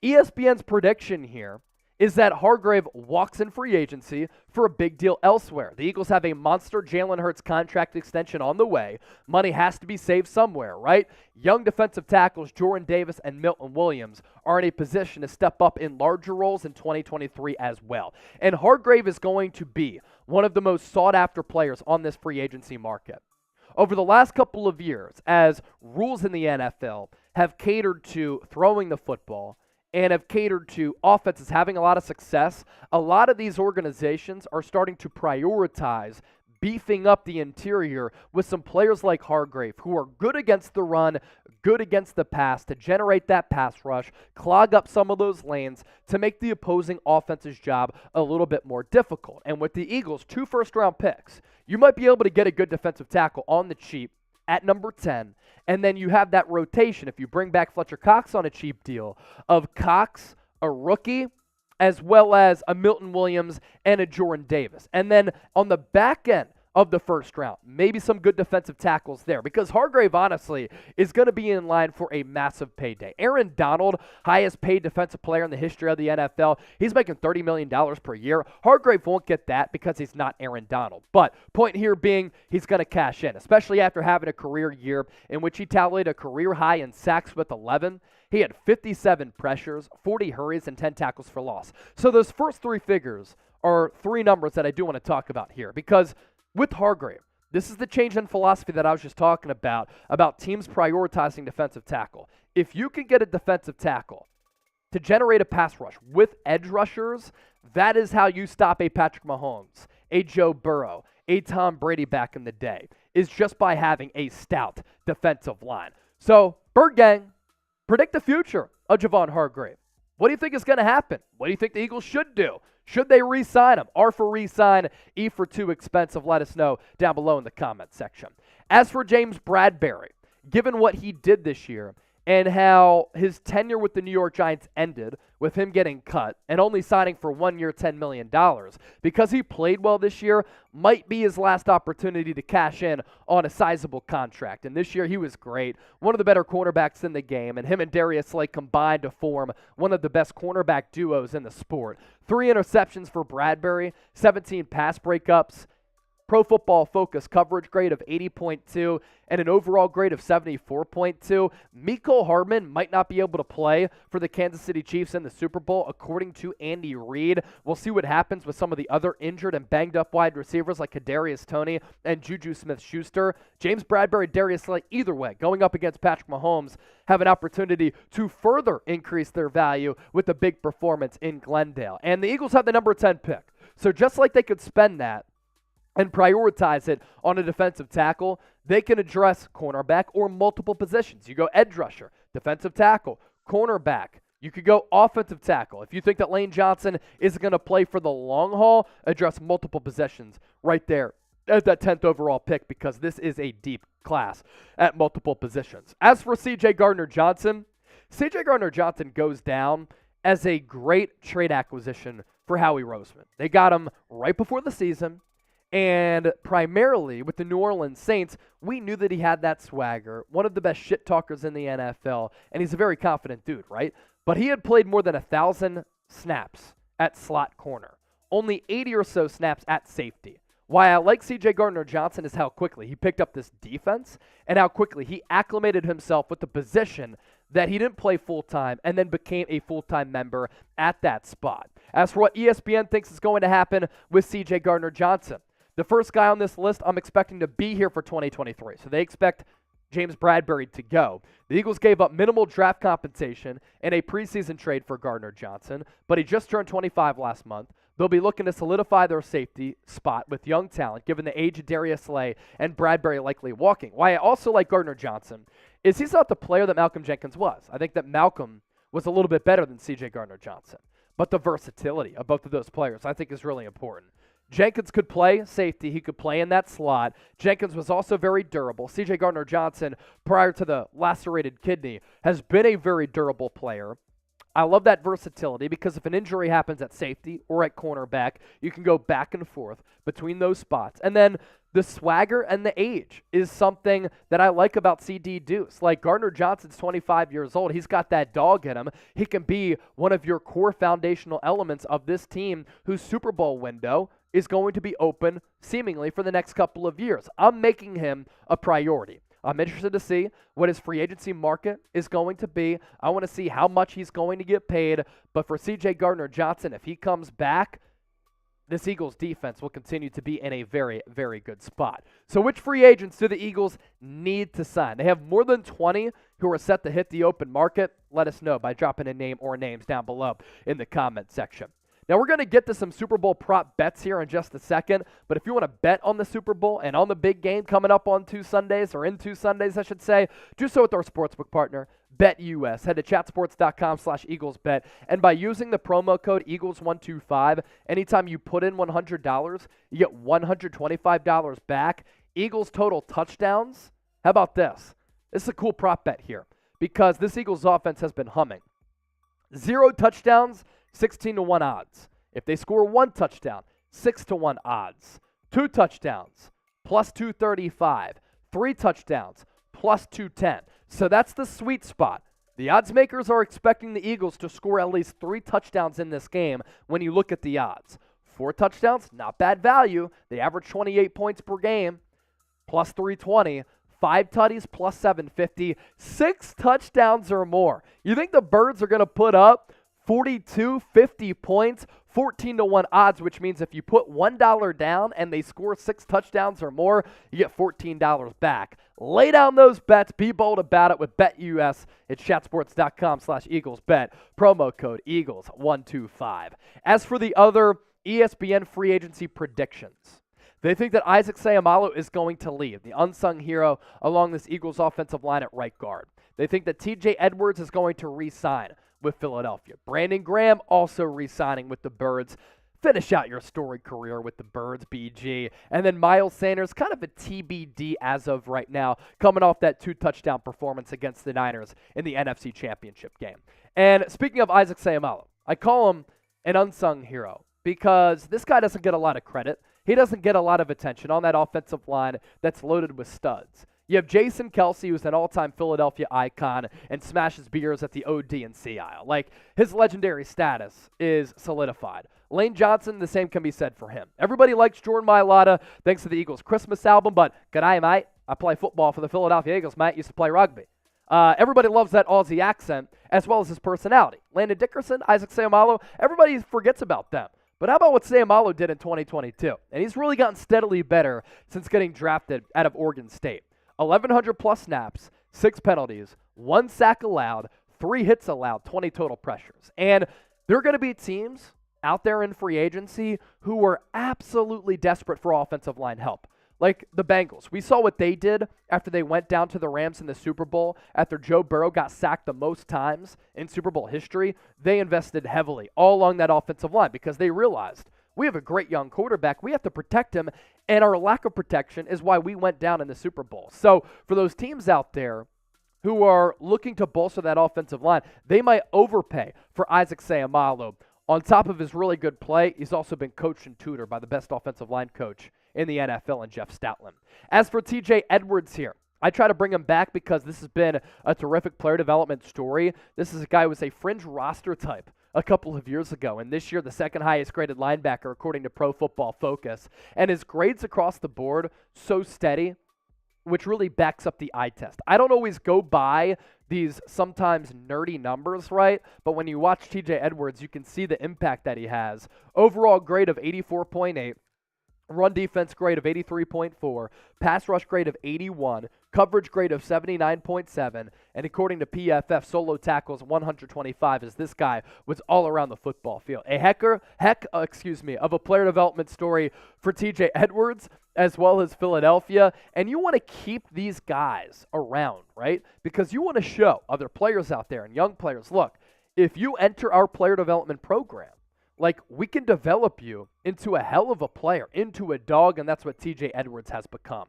ESPN's prediction here is that Hargrave walks in free agency for a big deal elsewhere. The Eagles have a monster Jalen Hurts contract extension on the way. Money has to be saved somewhere, right? Young defensive tackles Jordan Davis and Milton Williams are in a position to step up in larger roles in 2023 as well. And Hargrave is going to be one of the most sought-after players on this free agency market. over the last couple of years, as rules in the NFL have catered to throwing the football and have catered to offenses having a lot of success, a lot of these organizations are starting to prioritize beefing up the interior with some players like Hargrave, who are good against the run, good against the pass, to generate that pass rush, clog up some of those lanes to make the opposing offense's job a little bit more difficult. And with the Eagles' 2 first-round picks, you might be able to get a good defensive tackle on the cheap at number 10, and then you have that rotation, if you bring back Fletcher Cox on a cheap deal, of Cox, a rookie, as well as a Milton Williams and a Jordan Davis. And then on the back end of the first round, maybe some good defensive tackles there, because Hargrave, honestly, is going to be in line for a massive payday. Aaron Donald, highest paid defensive player in the history of the NFL. He's making $30 million per year. Hargrave won't get that because he's not Aaron Donald. But point here being, he's going to cash in, especially after having a career year in which he tallied a career high in sacks with 11. He had 57 pressures, 40 hurries, and 10 tackles for loss. So those first 3 figures are 3 numbers that I do want to talk about here, because with Hargrave, this is the change in philosophy that I was just talking about teams prioritizing defensive tackle. If you can get a defensive tackle to generate a pass rush with edge rushers, that is how you stop a Patrick Mahomes, a Joe Burrow, a Tom Brady back in the day, is just by having a stout defensive line. So, Bird Gang, predict the future of Javon Hargrave. What do you think is going to happen? What do you think the Eagles should do? Should they re-sign him? R for re-sign, E for too expensive? Let us know down below in the comment section. As for James Bradberry, given what he did this year and how his tenure with the New York Giants ended with him getting cut and only signing for 1 year, $10 million, because he played well this year, might be his last opportunity to cash in on a sizable contract. And this year he was great, one of the better cornerbacks in the game, and him and Darius Slay combined to form one of the best cornerback duos in the sport. 3 interceptions for Bradberry, 17 pass breakups, Pro Football Focus coverage grade of 80.2 and an overall grade of 74.2. Mecole Hardman might not be able to play for the Kansas City Chiefs in the Super Bowl, according to Andy Reid. We'll see what happens with some of the other injured and banged up wide receivers like Kadarius Toney and Juju Smith-Schuster. James Bradberry, Darius Slay, either way, going up against Patrick Mahomes, have an opportunity to further increase their value with a big performance in Glendale. And the Eagles have the number 10 pick. So just like they could spend that and prioritize it on a defensive tackle, they can address cornerback or multiple positions. You go edge rusher, defensive tackle, cornerback. You could go offensive tackle. If you think that Lane Johnson is going to play for the long haul, address multiple positions right there at that 10th overall pick, because this is a deep class at multiple positions. As for C.J. Gardner-Johnson, C.J. Gardner-Johnson goes down as a great trade acquisition for Howie Roseman. They got him right before the season. And primarily with the New Orleans Saints, we knew that he had that swagger, one of the best shit talkers in the NFL, and he's a very confident dude, right? But he had played more than 1,000 snaps at slot corner, only 80 or so snaps at safety. Why I like C.J. Gardner-Johnson is how quickly he picked up this defense and how quickly he acclimated himself with the position that he didn't play full-time and then became a full-time member at that spot. As for what ESPN thinks is going to happen with C.J. Gardner-Johnson, the first guy on this list I'm expecting to be here for 2023. So they expect James Bradberry to go. The Eagles gave up minimal draft compensation in a preseason trade for Gardner-Johnson, but he just turned 25 last month. They'll be looking to solidify their safety spot with young talent, given the age of Darius Slay and Bradberry likely walking. Why I also like Gardner-Johnson is he's not the player that Malcolm Jenkins was. I think that Malcolm was a little bit better than C.J. Gardner-Johnson. But the versatility of both of those players I think is really important. Jenkins could play safety. He could play in that slot. Jenkins was also very durable. C.J. Gardner-Johnson, prior to the lacerated kidney, has been a very durable player. I love that versatility because if an injury happens at safety or at cornerback, you can go back and forth between those spots. And then the swagger and the age is something that I like about CD Deuce. Like Gardner-Johnson's 25 years old. He's got that dog in him. He can be one of your core foundational elements of this team whose Super Bowl window is going to be open seemingly for the next couple of years. I'm making him a priority. I'm interested to see what his free agency market is going to be. I want to see how much he's going to get paid. But for C.J. Gardner-Johnson, if he comes back, this Eagles defense will continue to be in a very, very good spot. So which free agents do the Eagles need to sign? They have more than 20 who are set to hit the open market. Let us know by dropping a name or names down below in the comment section. Now, we're going to get to some Super Bowl prop bets here in just a second, but if you want to bet on the Super Bowl and on the big game coming up on 2 Sundays, or in 2 Sundays, I should say, do so with our sportsbook partner, BetUS. Head to chatsports.com/EaglesBet, and by using the promo code Eagles125, anytime you put in $100, you get $125 back. Eagles total touchdowns. How about this? This is a cool prop bet here because this Eagles offense has been humming. 0 touchdowns, 16-1 odds. If they score 1 touchdown, 6-1 odds. 2 touchdowns, plus 235. 3 touchdowns, plus 210. So that's the sweet spot. The odds makers are expecting the Eagles to score at least 3 touchdowns in this game when you look at the odds. 4 touchdowns, not bad value. They average 28 points per game, plus 320. 5 tutties, plus 750. 6 touchdowns or more. You think the Birds are going to put up 42, 50 points, 14-1 odds, which means if you put $1 down and they score 6 touchdowns or more, you get $14 back. Lay down those bets. Be bold about it with BetUS at chatsports.com/EaglesBet. Promo code Eagles125. As for the other ESPN free agency predictions, they think that Isaac Seumalo is going to leave, the unsung hero along this Eagles offensive line at right guard. They think that TJ Edwards is going to re-sign with Philadelphia. Brandon Graham also re-signing with the Birds. Finish out your storied career with the Birds, BG. And then Miles Sanders, kind of a TBD as of right now, coming off that 2-touchdown performance against the Niners in the NFC Championship game. And speaking of Isaac Seumalo, I call him an unsung hero because this guy doesn't get a lot of credit. He doesn't get a lot of attention on that offensive line that's loaded with studs. You have Jason Kelce, who's an all-time Philadelphia icon and smashes beers at the OD&C aisle. Like, his legendary status is solidified. Lane Johnson, the same can be said for him. Everybody likes Jordan Mailata thanks to the Eagles' Christmas album, but g'day, mate. I play football for the Philadelphia Eagles, mate. Used to play rugby. Everybody loves that Aussie accent as well as his personality. Landon Dickerson, Isaac Seumalo, everybody forgets about them. But how about what Seumalo did in 2022? And he's really gotten steadily better since getting drafted out of Oregon State. 1,100-plus snaps, 6 penalties, 1 sack allowed, 3 hits allowed, 20 total pressures. And there are going to be teams out there in free agency who are absolutely desperate for offensive line help. Like the Bengals. We saw what they did after they went down to the Rams in the Super Bowl. After Joe Burrow got sacked the most times in Super Bowl history, they invested heavily all along that offensive line because they realized we have a great young quarterback. We have to protect him, and our lack of protection is why we went down in the Super Bowl. So for those teams out there who are looking to bolster that offensive line, they might overpay for Isaac Seumalo. On top of his really good play, he's also been coached and tutored by the best offensive line coach in the NFL in Jeff Stoutland. As for TJ Edwards here, I try to bring him back because this has been a terrific player development story. This is a guy who was a fringe roster type a couple of years ago, and this year the second highest graded linebacker according to Pro Football Focus. And his grades across the board so steady, which really backs up the eye test. I don't always go by these sometimes nerdy numbers, right? But when you watch TJ Edwards, you can see the impact that he has. Overall grade of 84.8. Run defense grade of 83.4, pass rush grade of 81, coverage grade of 79.7, and according to PFF, solo tackles 125 as this guy was all around the football field. A heck of a player development story for TJ Edwards as well as Philadelphia, and you want to keep these guys around, right? Because you want to show other players out there and young players, look, if you enter our player development program, like, we can develop you into a hell of a player, into a dog, and that's what TJ Edwards has become.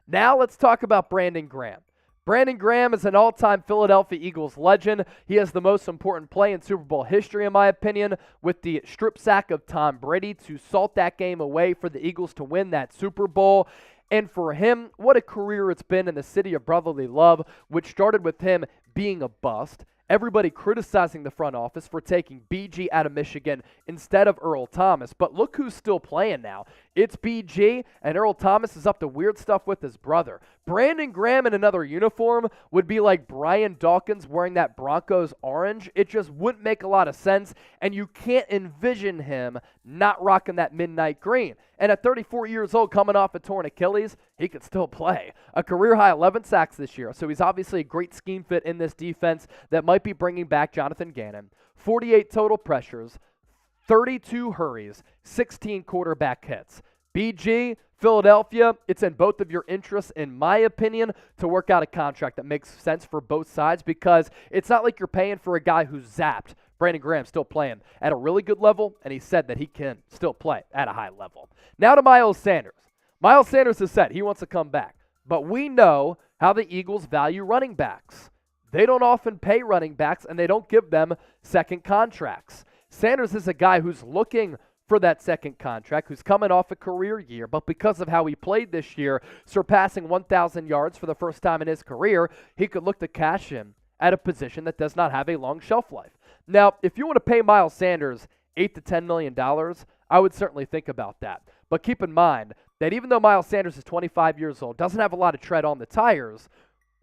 Now let's talk about Brandon Graham. Brandon Graham is an all-time Philadelphia Eagles legend. He has the most important play in Super Bowl history, in my opinion, with the strip sack of Tom Brady to salt that game away for the Eagles to win that Super Bowl. And for him, what a career it's been in the city of brotherly love, which started with him being a bust. Everybody criticizing the front office for taking BG out of Michigan instead of Earl Thomas. But look who's still playing now. It's BG, and Earl Thomas is up to weird stuff with his brother. Brandon Graham in another uniform would be like Brian Dawkins wearing that Broncos orange. It just wouldn't make a lot of sense, and you can't envision him not rocking that midnight green. And at 34 years old, coming off a torn Achilles, he could still play. A career-high 11 sacks this year, so he's obviously a great scheme fit in this defense that might be bringing back Jonathan Gannon. 48 total pressures, 32 hurries, 16 quarterback hits. BG, Philadelphia, it's in both of your interests, in my opinion, to work out a contract that makes sense for both sides, because it's not like you're paying for a guy who's zapped. Brandon Graham's still playing at a really good level, and he said that he can still play at a high level. Now to Miles Sanders. Miles Sanders has said he wants to come back, but we know how the Eagles value running backs. They don't often pay running backs, and they don't give them second contracts. Sanders is a guy who's looking for that second contract, who's coming off a career year, but because of how he played this year, surpassing 1,000 yards for the first time in his career, he could look to cash in at a position that does not have a long shelf life. Now, if you want to pay Miles Sanders $8 to $10 million, I would certainly think about that. But keep in mind that even though Miles Sanders is 25 years old, doesn't have a lot of tread on the tires,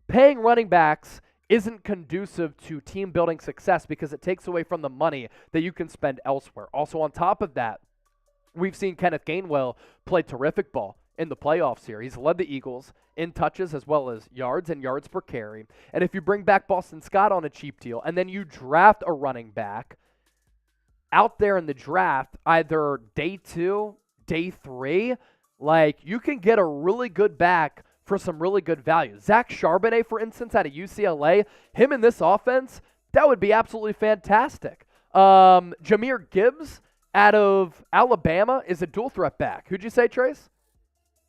paying running backs isn't conducive to team building success because it takes away from the money that you can spend elsewhere. Also, on top of that, we've seen Kenneth Gainwell play terrific ball in the playoffs here. He's led the Eagles in touches as well as yards and yards per carry. And if you bring back Boston Scott on a cheap deal and then you draft a running back out there in the draft, either day 2, day 3, like you can get a really good back for some really good value. Zach Charbonnet, for instance, out of UCLA, him in this offense, that would be absolutely fantastic. Jahmyr Gibbs out of Alabama is a dual threat back. Who'd you say, Trace?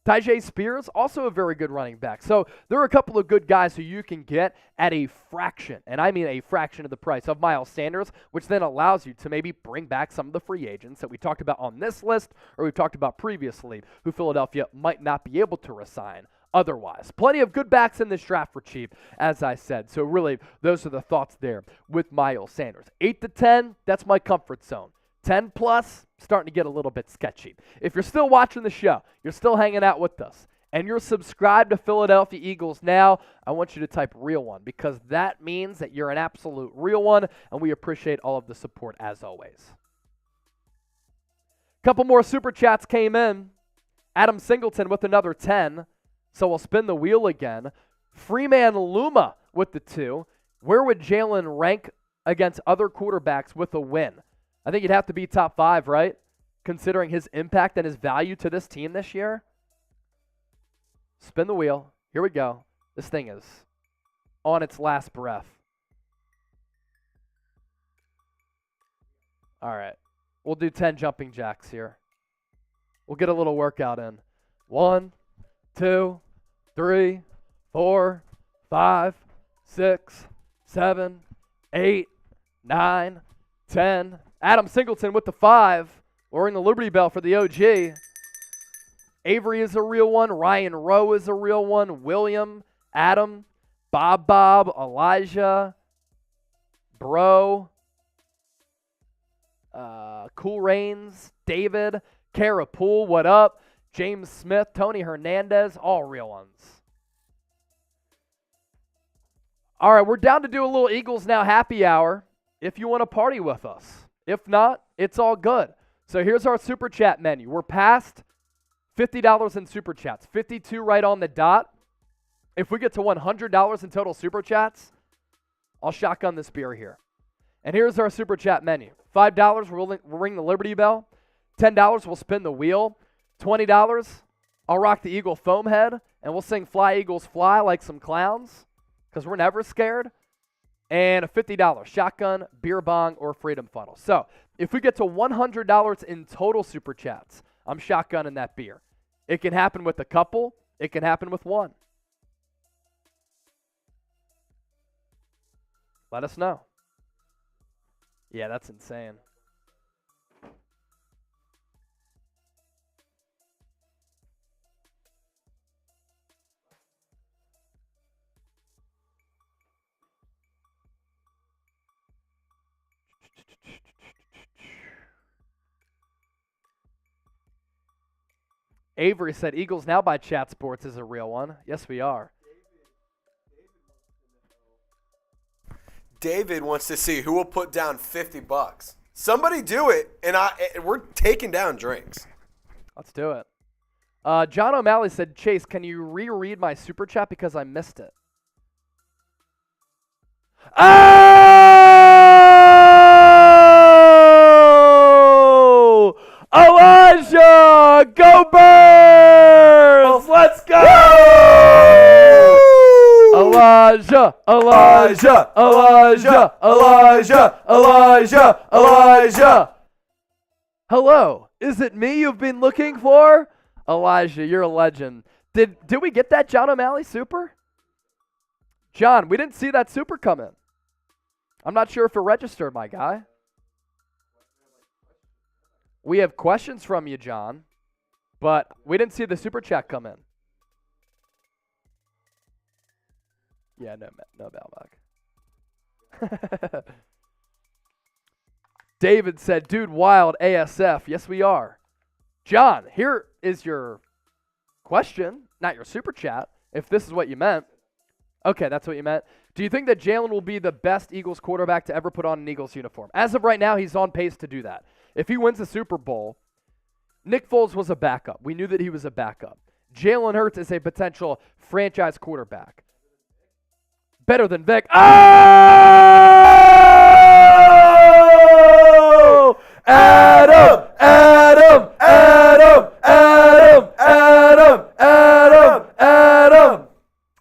Tyjae Spears, also a very good running back. So there are a couple of good guys who you can get at a fraction, and I mean a fraction of the price of Miles Sanders, which then allows you to maybe bring back some of the free agents that we talked about on this list or we've talked about previously who Philadelphia might not be able to resign otherwise. Plenty of good backs in this draft for cheap, as I said. So really, those are the thoughts there with Miles Sanders. 8 to 10, that's my comfort zone. 10 plus, starting to get a little bit sketchy. If you're still watching the show, you're still hanging out with us, and you're subscribed to Philadelphia Eagles Now, I want you to type real one because that means that you're an absolute real one, and we appreciate all of the support as always. Couple more super chats came in. Adam Singleton with another 10, so we'll spin the wheel again. Freeman Luma with the 2. Where would Jalen rank against other quarterbacks with a win? I think you'd have to be top 5, right? Considering his impact and his value to this team this year. Spin the wheel. Here we go. This thing is on its last breath. All right. We'll do 10 jumping jacks here. We'll get a little workout in. 1, 2, 3, 4, 5, 6, 7, 8, 9, 10. Adam Singleton with the 5. We'll ring the Liberty Bell for the OG. Avery is a real one. Ryan Rowe is a real one. William, Adam, Bob, Elijah, Bro, Cool Rains, David, Kara Poole, what up? James Smith, Tony Hernandez, all real ones. All right, we're down to do a little Eagles Now happy hour if you want to party with us. If not, it's all good. So here's our Super Chat menu. We're past $50 in Super Chats, 52 right on the dot. If we get to $100 in total Super Chats, I'll shotgun this beer here. And here's our Super Chat menu. $5, we'll ring the Liberty Bell. $10, we'll spin the wheel. $20, I'll rock the Eagle foam head, and we'll sing Fly Eagles Fly like some clowns, because we're never scared. And a $50 shotgun, beer bong, or freedom funnel. So if we get to $100 in total Super Chats, I'm shotgunning that beer. It can happen with a couple. It can happen with one. Let us know. Yeah, that's insane. Avery said, Eagles Now by Chat Sports is a real one. Yes, we are. David wants to see who will put down $50. Somebody do it, and we're taking down drinks. Let's do it. John O'Malley said, Chase, can you reread my super chat because I missed it? Oh! Elijah! Go Birds! Let's go! Elijah! Elijah! Elijah! Elijah! Elijah! Elijah! Hello, is it me you've been looking for? Elijah, you're a legend. Did we get that John O'Malley super? John, we didn't see that super come in. I'm not sure if it registered, my guy. We have questions from you, John, but we didn't see the super chat come in. Yeah, no Balmug. David said, dude, wild ASF. Yes, we are. John, here is your question, not your super chat, if this is what you meant. Okay, that's what you meant. Do you think that Jalen will be the best Eagles quarterback to ever put on an Eagles uniform? As of right now, he's on pace to do that. If he wins the Super Bowl, Nick Foles was a backup. We knew that he was a backup. Jalen Hurts is a potential franchise quarterback. Better than Vic. Oh! Adam! Adam! Adam! Adam! Adam! Adam! Adam!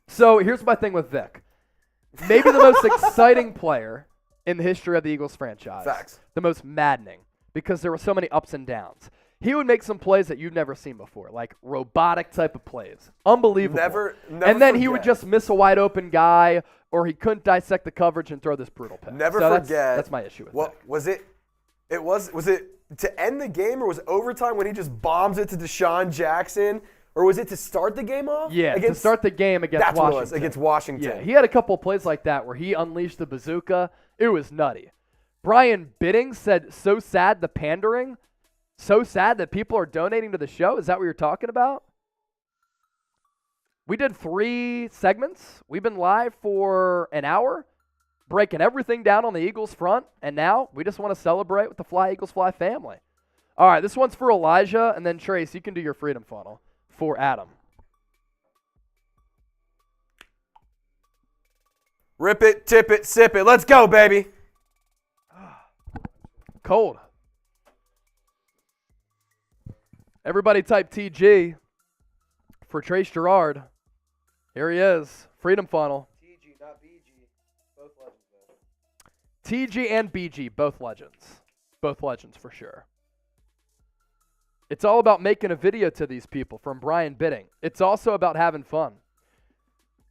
So here's my thing with Vic. Maybe the most exciting player in the history of the Eagles franchise. Facts. The most maddening because there were so many ups and downs. He would make some plays that you've never seen before, like robotic type of plays. Unbelievable. Never and then he would just miss a wide open guy, or he couldn't dissect the coverage and throw this brutal pick. Never so forget. That's my issue with What Vic. was it? Was it to end the game, or was it overtime when he just bombs it to Deshaun Jackson? Or was it to start the game off? Yeah, to start the game against that's Washington. What it was, against Washington. Yeah, he had a couple of plays like that where he unleashed the bazooka. It was nutty. Brian Bidding said, so sad the pandering. So sad that people are donating to the show. Is that what you're talking about? We did 3 segments. We've been live for an hour, breaking everything down on the Eagles front, and now we just want to celebrate with the Fly Eagles Fly family. All right, this one's for Elijah, and then Trace, you can do your freedom funnel for Adam. Rip it, tip it, sip it. Let's go, baby. Cold. Everybody type TG for Trace Gerard. Here he is. Freedom funnel. TG, not BG. Both legends, though. TG and BG, both legends. Both legends for sure. It's all about making a video to these people from Brian Bidding. It's also about having fun.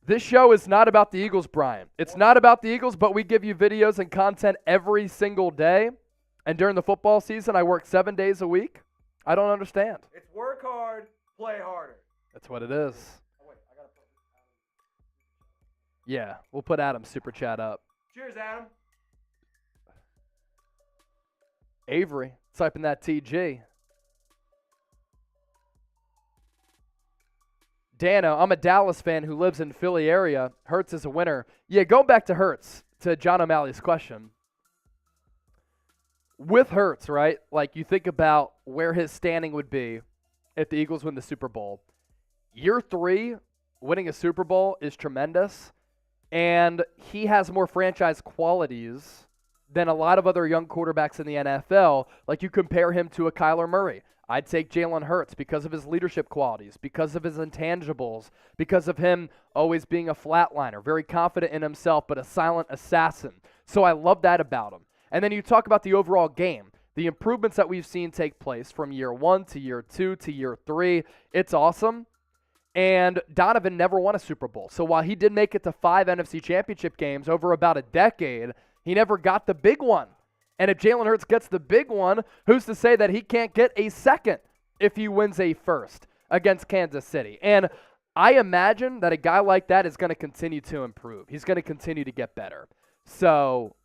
This show is not about the Eagles, Brian. It's not about the Eagles, but we give you videos and content every single day. And during the football season, I work 7 days a week. I don't understand. It's work hard, play harder. That's what it is. Oh, wait, I got to put Yeah, we'll put Adam's super chat up. Cheers, Adam. Avery, typing that TG. Dano, I'm a Dallas fan who lives in Philly area. Hurts is a winner. Yeah, going back to Hurts, to John O'Malley's question. With Hurts, right, like you think about where his standing would be if the Eagles win the Super Bowl. Year 3, winning a Super Bowl is tremendous, and he has more franchise qualities than a lot of other young quarterbacks in the NFL. Like you compare him to a Kyler Murray. I'd take Jalen Hurts because of his leadership qualities, because of his intangibles, because of him always being a flatliner, very confident in himself, but a silent assassin. So I love that about him. And then you talk about the overall game, the improvements that we've seen take place from year 1 to year 2 to year 3. It's awesome. And Donovan never won a Super Bowl. So while he did make it to 5 NFC championship games over about a decade, he never got the big one. And if Jalen Hurts gets the big one, who's to say that he can't get a second if he wins a first against Kansas City? And I imagine that a guy like that is going to continue to improve. He's going to continue to get better. So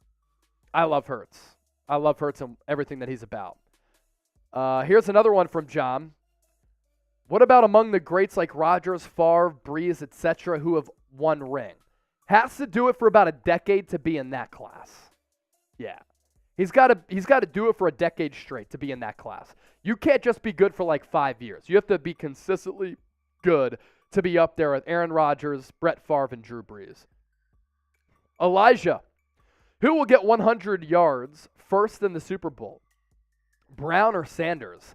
I love Hurts. I love Hurts and everything that he's about. Here's another one from John. What about among the greats like Rodgers, Favre, Breeze, etc., who have won ring? Has to do it for about a decade to be in that class. Yeah. He's got to do it for a decade straight to be in that class. You can't just be good for like 5 years. You have to be consistently good to be up there with Aaron Rodgers, Brett Favre, and Drew Brees. Elijah, who will get 100 yards first in the Super Bowl? Brown or Sanders?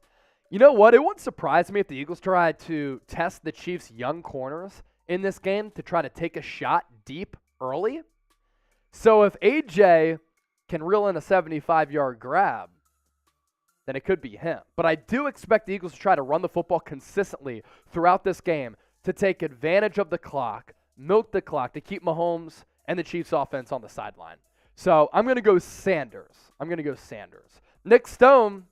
You know what? It wouldn't surprise me if the Eagles tried to test the Chiefs' young corners in this game to try to take a shot deep early. So if AJ can reel in a 75-yard grab, then it could be him. But I do expect the Eagles to try to run the football consistently throughout this game to take advantage of the clock, milk the clock to keep Mahomes and the Chiefs offense on the sideline. So I'm going to go Sanders. Nick Stone,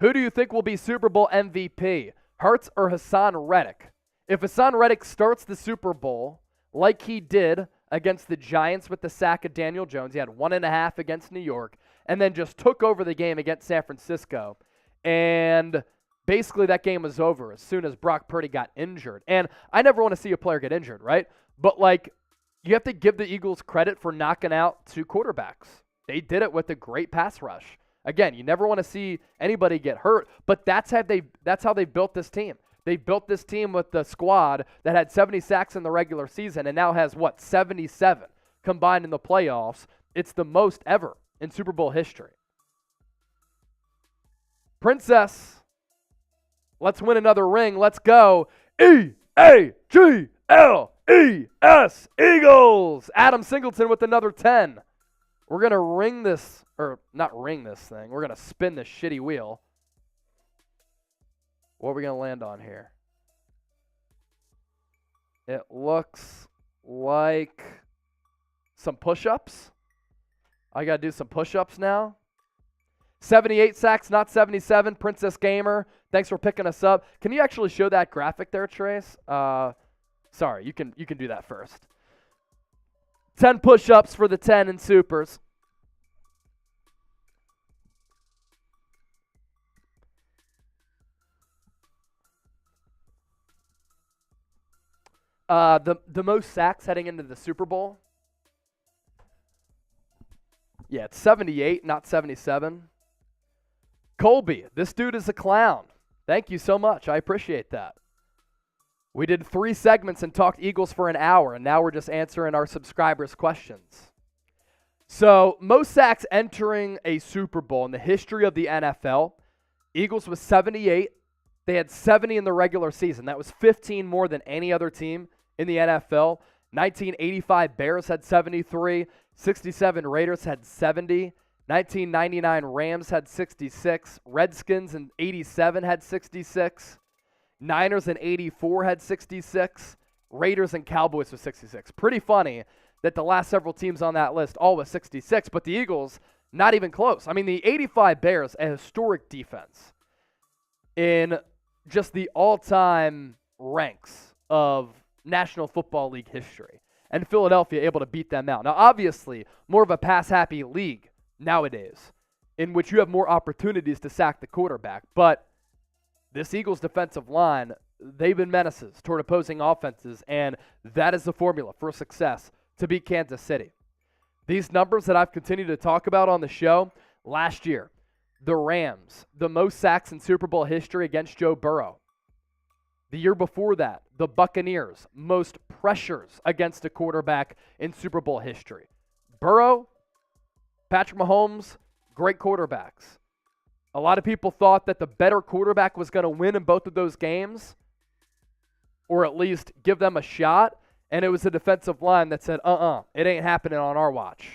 who do you think will be Super Bowl MVP? Hurts or Hassan Reddick? If Hassan Reddick starts the Super Bowl like he did against the Giants with the sack of Daniel Jones, he had 1.5 against New York, and then just took over the game against San Francisco. And basically that game was over as soon as Brock Purdy got injured. And I never want to see a player get injured, right? But, like, you have to give the Eagles credit for knocking out 2 quarterbacks. They did it with a great pass rush. Again, you never want to see anybody get hurt, but that's how they built this team. They built this team with the squad that had 70 sacks in the regular season and now has, 77 combined in the playoffs. It's the most ever in Super Bowl history. Princess, let's win another ring. Let's go. E-A-G-L-E-S, Eagles. Adam Singleton with another 10. We're going to ring this, or not ring this thing. We're going to spin this shitty wheel. What are we going to land on here? It looks like some push-ups. I got to do some push-ups now. 78 sacks, not 77. Princess Gamer, thanks for picking us up. Can you actually show that graphic there, Trace? Sorry, you can do that first. 10 push-ups for the 10 in Supers. The most sacks heading into the Super Bowl. Yeah, it's 78, not 77. Colby, this dude is a clown. Thank you so much. I appreciate that. We did 3 segments and talked Eagles for an hour, and now we're just answering our subscribers' questions. So, most sacks entering a Super Bowl in the history of the NFL. Eagles was 78. They had 70 in the regular season. That was 15 more than any other team in the NFL. 1985 Bears had 73. 67 Raiders had 70. 1999 Rams had 66. Redskins in 87 had 66. Niners in 84 had 66. Raiders and Cowboys with 66. Pretty funny that the last several teams on that list all with 66, but the Eagles, not even close. I mean, the 85 Bears, a historic defense in just the all-time ranks of National Football League history. And Philadelphia able to beat them out. Now, obviously, more of a pass-happy league nowadays in which you have more opportunities to sack the quarterback. But this Eagles defensive line, they've been menaces toward opposing offenses, and that is the formula for success to beat Kansas City. These numbers that I've continued to talk about on the show, last year, the Rams, the most sacks in Super Bowl history against Joe Burrow. The year before that, the Buccaneers, most pressures against a quarterback in Super Bowl history. Burrow, Patrick Mahomes, great quarterbacks. A lot of people thought that the better quarterback was going to win in both of those games, or at least give them a shot, and it was the defensive line that said, it ain't happening on our watch.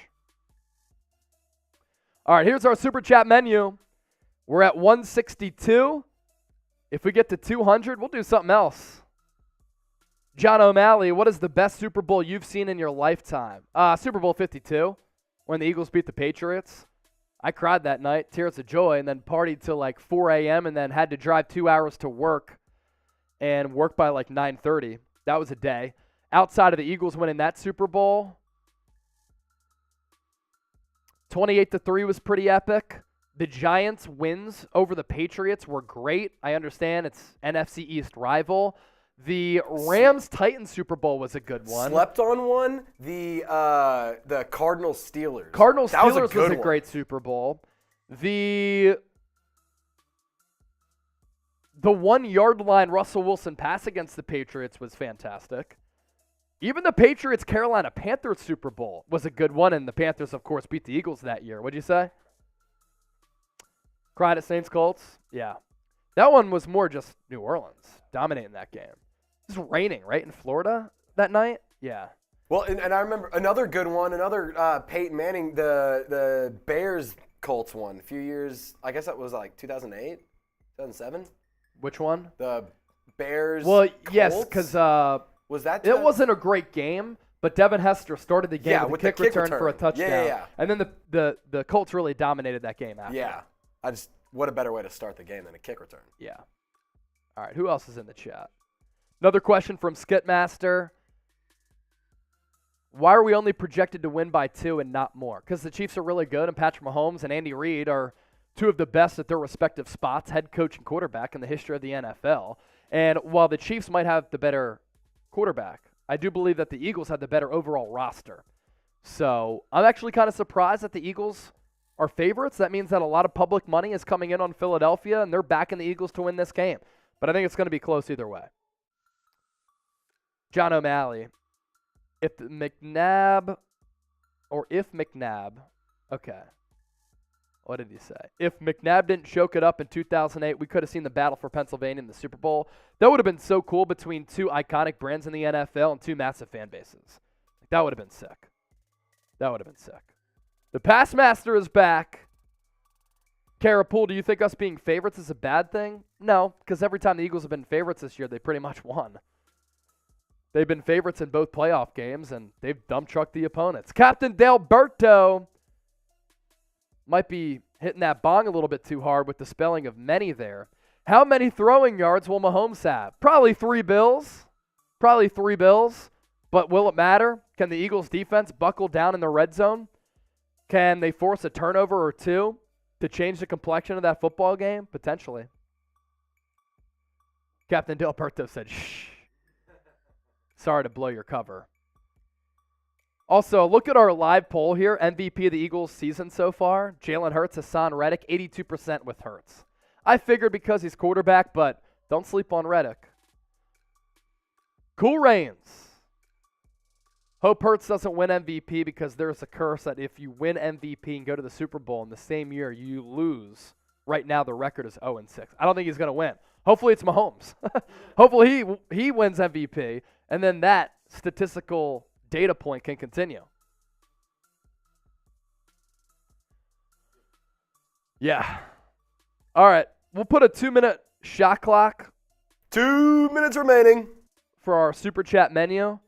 All right, here's our Super Chat menu. We're at 162. If we get to 200, we'll do something else. John O'Malley, what is the best Super Bowl you've seen in your lifetime? Super Bowl 52, when the Eagles beat the Patriots. I cried that night, tears of joy, and then partied till like 4 a.m. and then had to drive 2 hours to work and work by like 9:30. That was a day. Outside of the Eagles winning that Super Bowl, 28-3 was pretty epic. The Giants' wins over the Patriots were great. I understand it's NFC East rival. The Rams-Titans Super Bowl was a good one. Slept on one. The Cardinals-Steelers. Cardinals-Steelers was a great Super Bowl. The 1 yard line Russell Wilson pass against the Patriots was fantastic. Even the Patriots-Carolina Panthers Super Bowl was a good one, and the Panthers, of course, beat the Eagles that year. What'd you say? Cried at Saints-Colts? Yeah. That one was more just New Orleans dominating that game. It was raining, right, in Florida that night? Yeah. Well, and I remember another good one, another Peyton Manning, the Bears-Colts one a few years, I guess that was like 2008, 2007? Which one? The Bears. Well, Colts? yes, because was that it wasn't a great game, but Devin Hester started the game with a kick return for a touchdown. Yeah. And then the Colts really dominated that game after. Yeah. What a better way to start the game than a kick return. Yeah. All right, who else is in the chat? Another question from Skitmaster. Why are we only projected to win by 2 and not more? Because the Chiefs are really good, and Patrick Mahomes and Andy Reid are two of the best at their respective spots, head coach and quarterback in the history of the NFL. And while the Chiefs might have the better quarterback, I do believe that the Eagles have the better overall roster. So I'm actually kind of surprised that the Eagles are favorites. That means that a lot of public money is coming in on Philadelphia, and they're backing the Eagles to win this game. But I think it's going to be close either way. John O'Malley. If McNabb, okay. What did he say? If McNabb didn't choke it up in 2008, we could have seen the battle for Pennsylvania in the Super Bowl. That would have been so cool between two iconic brands in the NFL and two massive fan bases. That would have been sick. The Pass Master is back. Carapool, do you think us being favorites is a bad thing? No, because every time the Eagles have been favorites this year, they pretty much won. They've been favorites in both playoff games, and they've dump trucked the opponents. Captain Delberto might be hitting that bong a little bit too hard with the spelling of many there. How many throwing yards will Mahomes have? Probably 3 bills. But will it matter? Can the Eagles' defense buckle down in the red zone? Can they force a turnover or two to change the complexion of that football game? Potentially. Captain Delberto said, shh. Sorry to blow your cover. Also, look at our live poll here. MVP of the Eagles season so far. Jalen Hurts, Hassan Reddick, 82% with Hurts. I figured because he's quarterback, but don't sleep on Reddick. Cool Reigns. Hope Hurts doesn't win MVP because there's a curse that if you win MVP and go to the Super Bowl in the same year, you lose. Right now, the record is 0-6. I don't think he's going to win. Hopefully, it's Mahomes. Hopefully, he wins MVP, and then that statistical data point can continue. Yeah. All right. We'll put a 2-minute shot clock. 2 minutes remaining. For our Super Chat menu.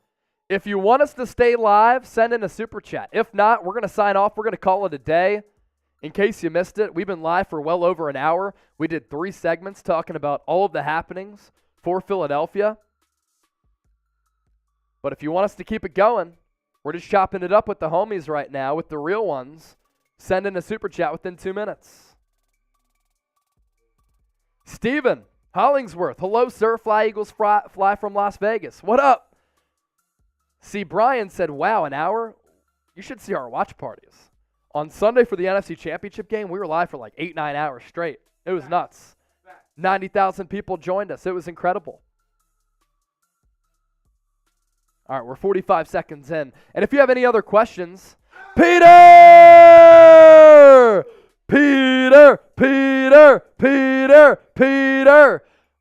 If you want us to stay live, send in a Super Chat. If not, we're going to sign off. We're going to call it a day. In case you missed it, we've been live for well over an hour. We did 3 segments talking about all of the happenings for Philadelphia. But if you want us to keep it going, we're just chopping it up with the homies right now, with the real ones. Send in a Super Chat within 2 minutes. Steven Hollingsworth. Hello, sir. Fly Eagles fly from Las Vegas. What up? See, Brian said, wow, an hour? You should see our watch parties. On Sunday for the NFC Championship game, we were live for like 8-9 hours straight. It was nuts. 90,000 people joined us. It was incredible. All right, we're 45 seconds in. And if you have any other questions, Peter!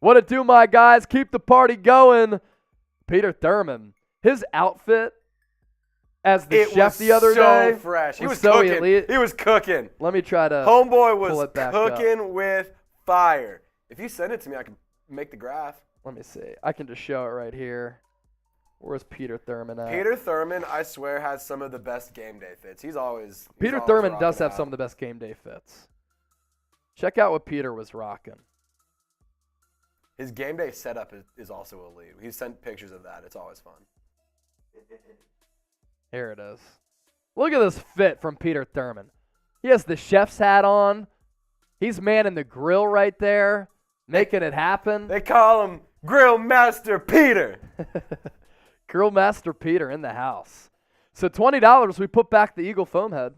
What it do, my guys? Keep the party going. Peter Thurman. His outfit as the chef the other day. So fresh. He was so cooking. elite. He was cooking. Let me try to Homeboy pull was it back cooking up. with fire. If you send it to me, I can make the graph. Let me see. I can just show it right here. Where's Peter Thurman at? Peter Thurman, I swear, has some of the best game day fits. Peter Thurman does have some of the best game day fits. Check out what Peter was rocking. His game day setup is also elite. He sent pictures of that. It's always fun. Here it is. Look at this fit from Peter Thurman. He has the chef's hat on. He's manning the grill right there, making it happen. They call him Grill Master Peter. Grill Master Peter in the house. So $20, we put back the Eagle foam head.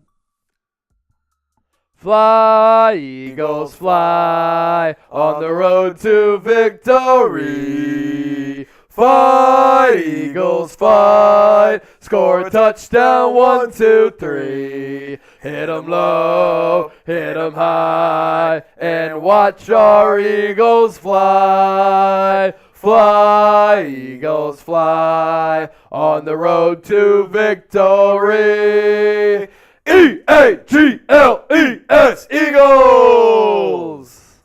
Fly, Eagles, fly on the road to victory. Fight, Eagles, fight. Score a touchdown, 1, 2, 3. Hit 'em low, hit 'em high, and watch our Eagles fly. Fly, Eagles, fly on the road to victory. E-A-G-L-E-S, Eagles!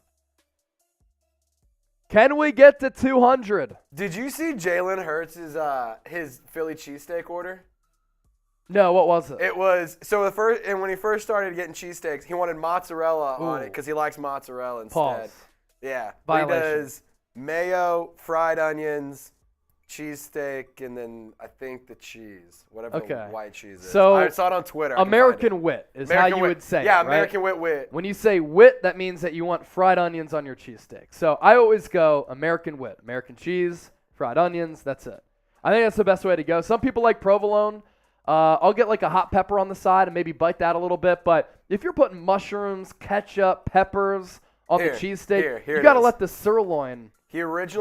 Can we get to 200? Did you see Jalen Hurts' his Philly cheesesteak order? No, what was it? It was when he first started getting cheesesteaks, he wanted mozzarella on it because he likes mozzarella instead. Pause. Yeah, Violation. But he does mayo, fried onions, cheesesteak, and then I think the cheese, whatever the white cheese is. So I saw it on Twitter. American wit is American how you wit. would say yeah, it, right? American wit. When you say wit, that means that you want fried onions on your cheesesteak. So I always go American wit, American cheese, fried onions, that's it. I think that's the best way to go. Some people like provolone. I'll get like a hot pepper on the side and maybe bite that a little bit. But if you're putting mushrooms, ketchup, peppers on the cheesesteak, you got to let the sirloin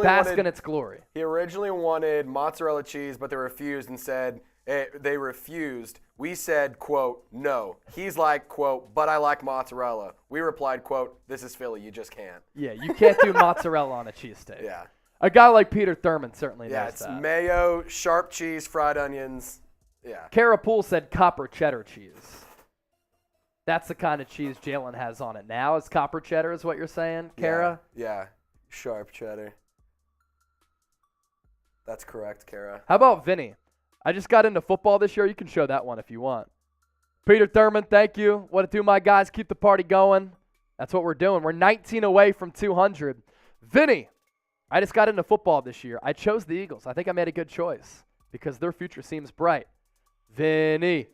bask in its glory. He originally wanted mozzarella cheese, but they refused and said they refused. We said, quote, no. He's like, quote, but I like mozzarella. We replied, quote, this is Philly. You just can't. Yeah, you can't do mozzarella on a cheesesteak. Yeah. A guy like Peter Thurman certainly Yeah, knows it's that. mayo, sharp cheese, fried onions. Yeah. Kara Poole said copper cheddar cheese. That's the kind of cheese Jalen has on it now. Is copper cheddar is what you're saying, Kara? Yeah. Sharp cheddar. That's correct, Kara. How about Vinny? I just got into football this year. You can show that one if you want. Peter Thurman, thank you. What it do, my guys? Keep the party going. That's what we're doing. We're 19 away from 200. Vinny, I just got into football this year. I chose the Eagles. I think I made a good choice because their future seems bright. Vinny.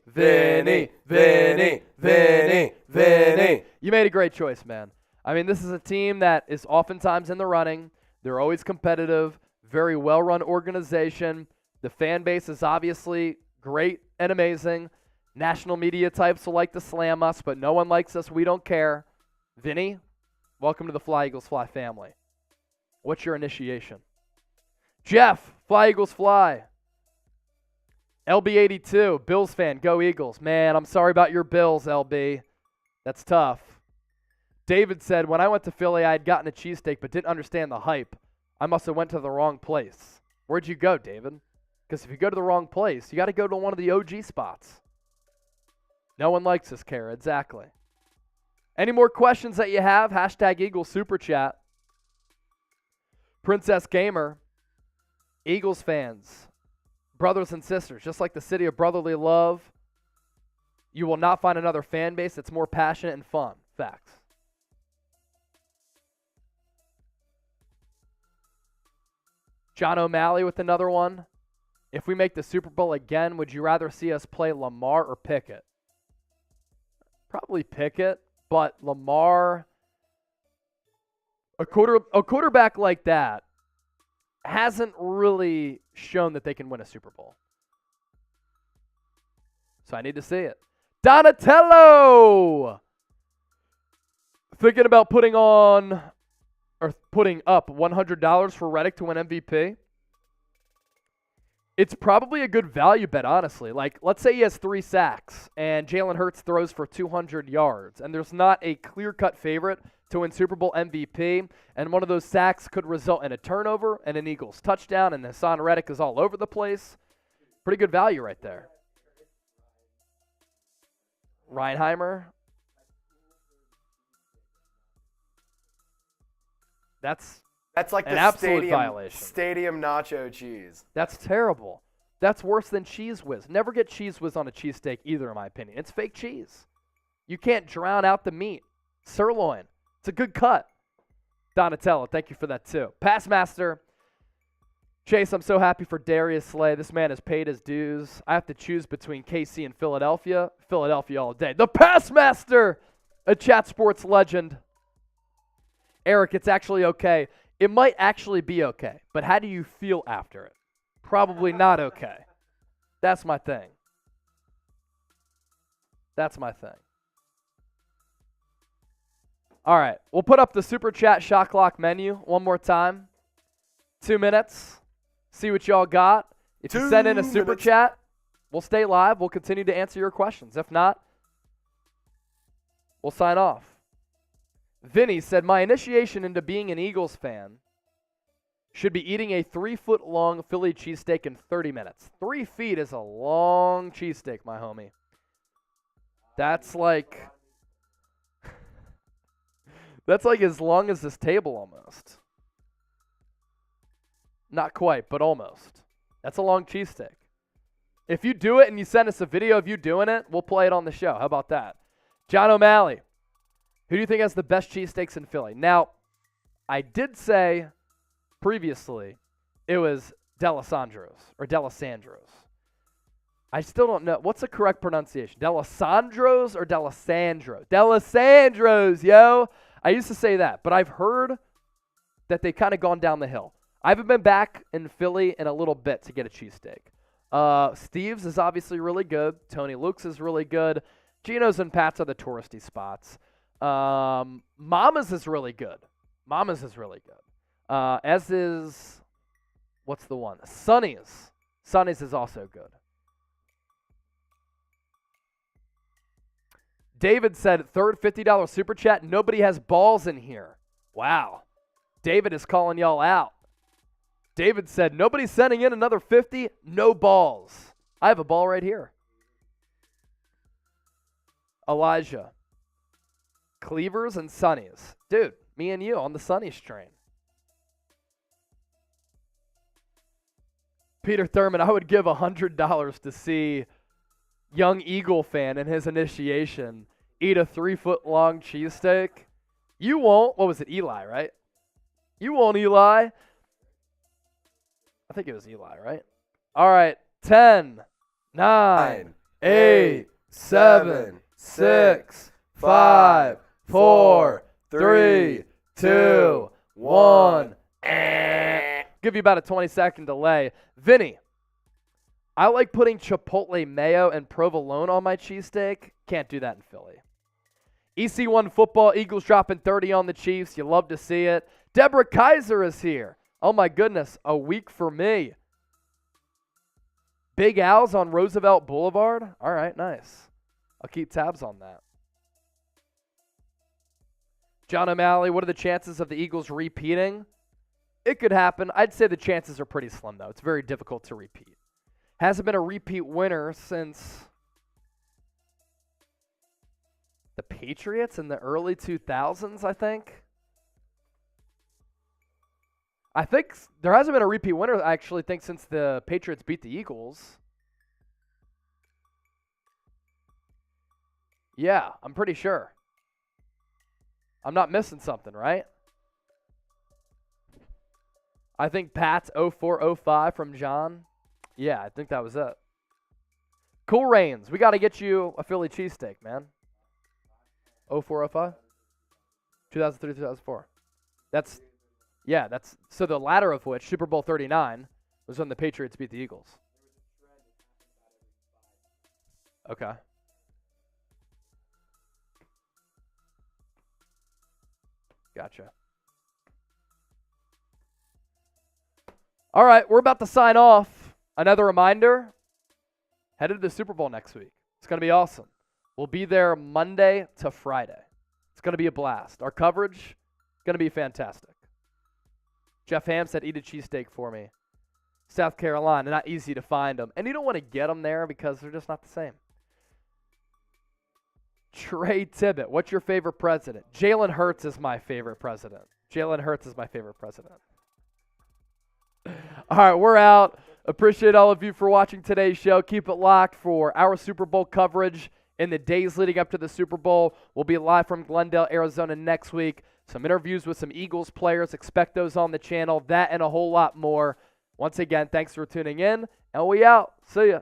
You made a great choice, man. I mean, this is a team that is oftentimes in the running. They're always competitive, very well-run organization. The fan base is obviously great and amazing. National media types will like to slam us, but no one likes us. We don't care. Vinny, welcome to the Fly Eagles Fly family. What's your initiation? Jeff, Fly Eagles Fly. LB82, Bills fan, go Eagles. Man, I'm sorry about your Bills, LB. That's tough. David said, when I went to Philly, I had gotten a cheesesteak but didn't understand the hype. I must have went to the wrong place. Where'd you go, David? Because if you go to the wrong place, you got to go to one of the OG spots. No one likes this, Kara. Exactly. Any more questions that you have? Hashtag Eagles Super Chat. Princess Gamer. Eagles fans. Brothers and sisters. Just like the city of brotherly love, you will not find another fan base that's more passionate and fun. Facts. John O'Malley with another one. If we make the Super Bowl again, would you rather see us play Lamar or Pickett? Probably Pickett, but Lamar, a quarterback like that hasn't really shown that they can win a Super Bowl. So I need to see it. Donatello! Thinking about putting up $100 for Reddick to win MVP. It's probably a good value bet, honestly. Like, let's say he has 3 sacks and Jalen Hurts throws for 200 yards, and there's not a clear-cut favorite to win Super Bowl MVP, and one of those sacks could result in a turnover and an Eagles touchdown, and Hassan Reddick is all over the place. Pretty good value right there. Reinheimer. That's like an the absolute violation. Stadium nacho cheese. That's terrible. That's worse than Cheese Whiz. Never get Cheese Whiz on a cheesesteak either, in my opinion. It's fake cheese. You can't drown out the meat. Sirloin. It's a good cut. Donatello, thank you for that too. Passmaster. Chase, I'm so happy for Darius Slay. This man has paid his dues. I have to choose between KC and Philadelphia. Philadelphia all day. The Passmaster, a chat sports legend. Eric, it's actually okay. It might actually be okay, but how do you feel after it? Probably not okay. That's my thing. That's my thing. All right. We'll put up the Super Chat shot clock menu one more time. 2 minutes. See what y'all got. If you send in a Super Chat, we'll stay live. We'll continue to answer your questions. If not, we'll sign off. Vinny said, my initiation into being an Eagles fan should be eating a 3-foot-long Philly cheesesteak in 30 minutes. 3 feet is a long cheesesteak, my homie. That's like as long as this table almost. Not quite, but almost. That's a long cheesesteak. If you do it and you send us a video of you doing it, we'll play it on the show. How about that? John O'Malley, who do you think has the best cheesesteaks in Philly? Now, I did say previously it was D'Alessandro's or D'Alessandro's. I still don't know. What's the correct pronunciation? D'Alessandro's or D'Alessandro? D'Alessandro's, yo. I used to say that, but I've heard that they've kind of gone down the hill. I haven't been back in Philly in a little bit to get a cheesesteak. Steve's is obviously really good. Tony Luke's is really good. Gino's and Pat's are the touristy spots. Mama's is really good. Mama's is really good. As is, what's the one? Sonny's. Sonny's is also good. David said, third $50 super chat, nobody has balls in here. Wow. David is calling y'all out. David said, nobody's sending in another 50, no balls. I have a ball right here. Elijah. Cleavers and Sonny's. Dude, me and you on the Sonny's train. Peter Thurman, I would give $100 to see young Eagle fan in his initiation eat a 3-foot-long cheesesteak. You won't. What was it, Eli, right? You won't, Eli. I think it was Eli, right? All right. 10, 9, 8, 7, 6, 5, 4, 3, 2, 1. Give you about a 20-second delay. Vinny, I like putting chipotle mayo and provolone on my cheesesteak. Can't do that in Philly. EC1 football, Eagles dropping 30 on the Chiefs. You love to see it. Deborah Kaiser is here. Oh, my goodness. A week for me. Big Al's on Roosevelt Boulevard. All right, nice. I'll keep tabs on that. John O'Malley, what are the chances of the Eagles repeating? It could happen. I'd say the chances are pretty slim, though. It's very difficult to repeat. Hasn't been a repeat winner since the Patriots in the early 2000s, I think. I think there hasn't been a repeat winner, I actually think, since the Patriots beat the Eagles. Yeah, I'm pretty sure. I'm not missing something, right? I think Pat's 0405 from John. Yeah, I think that was it. Cool Rains, we got to get you a Philly cheesesteak, man. 0405? 2003, 2004. That's so the latter of which, Super Bowl 39, was when the Patriots beat the Eagles. Okay. Gotcha. All right, we're about to sign off. Another reminder, headed to the Super Bowl next week. It's going to be awesome. We'll be there Monday to Friday. It's going to be a blast. Our coverage is going to be fantastic. Jeff Ham said, eat a cheesesteak for me. South Carolina, not easy to find them. And you don't want to get them there because they're just not the same. Trey Tibbett, what's your favorite president? Jalen Hurts is my favorite president. Jalen Hurts is my favorite president. All right, we're out. Appreciate all of you for watching today's show. Keep it locked for our Super Bowl coverage in the days leading up to the Super Bowl. We'll be live from Glendale, Arizona next week. Some interviews with some Eagles players. Expect those on the channel. That and a whole lot more. Once again, thanks for tuning in, and we out. See ya.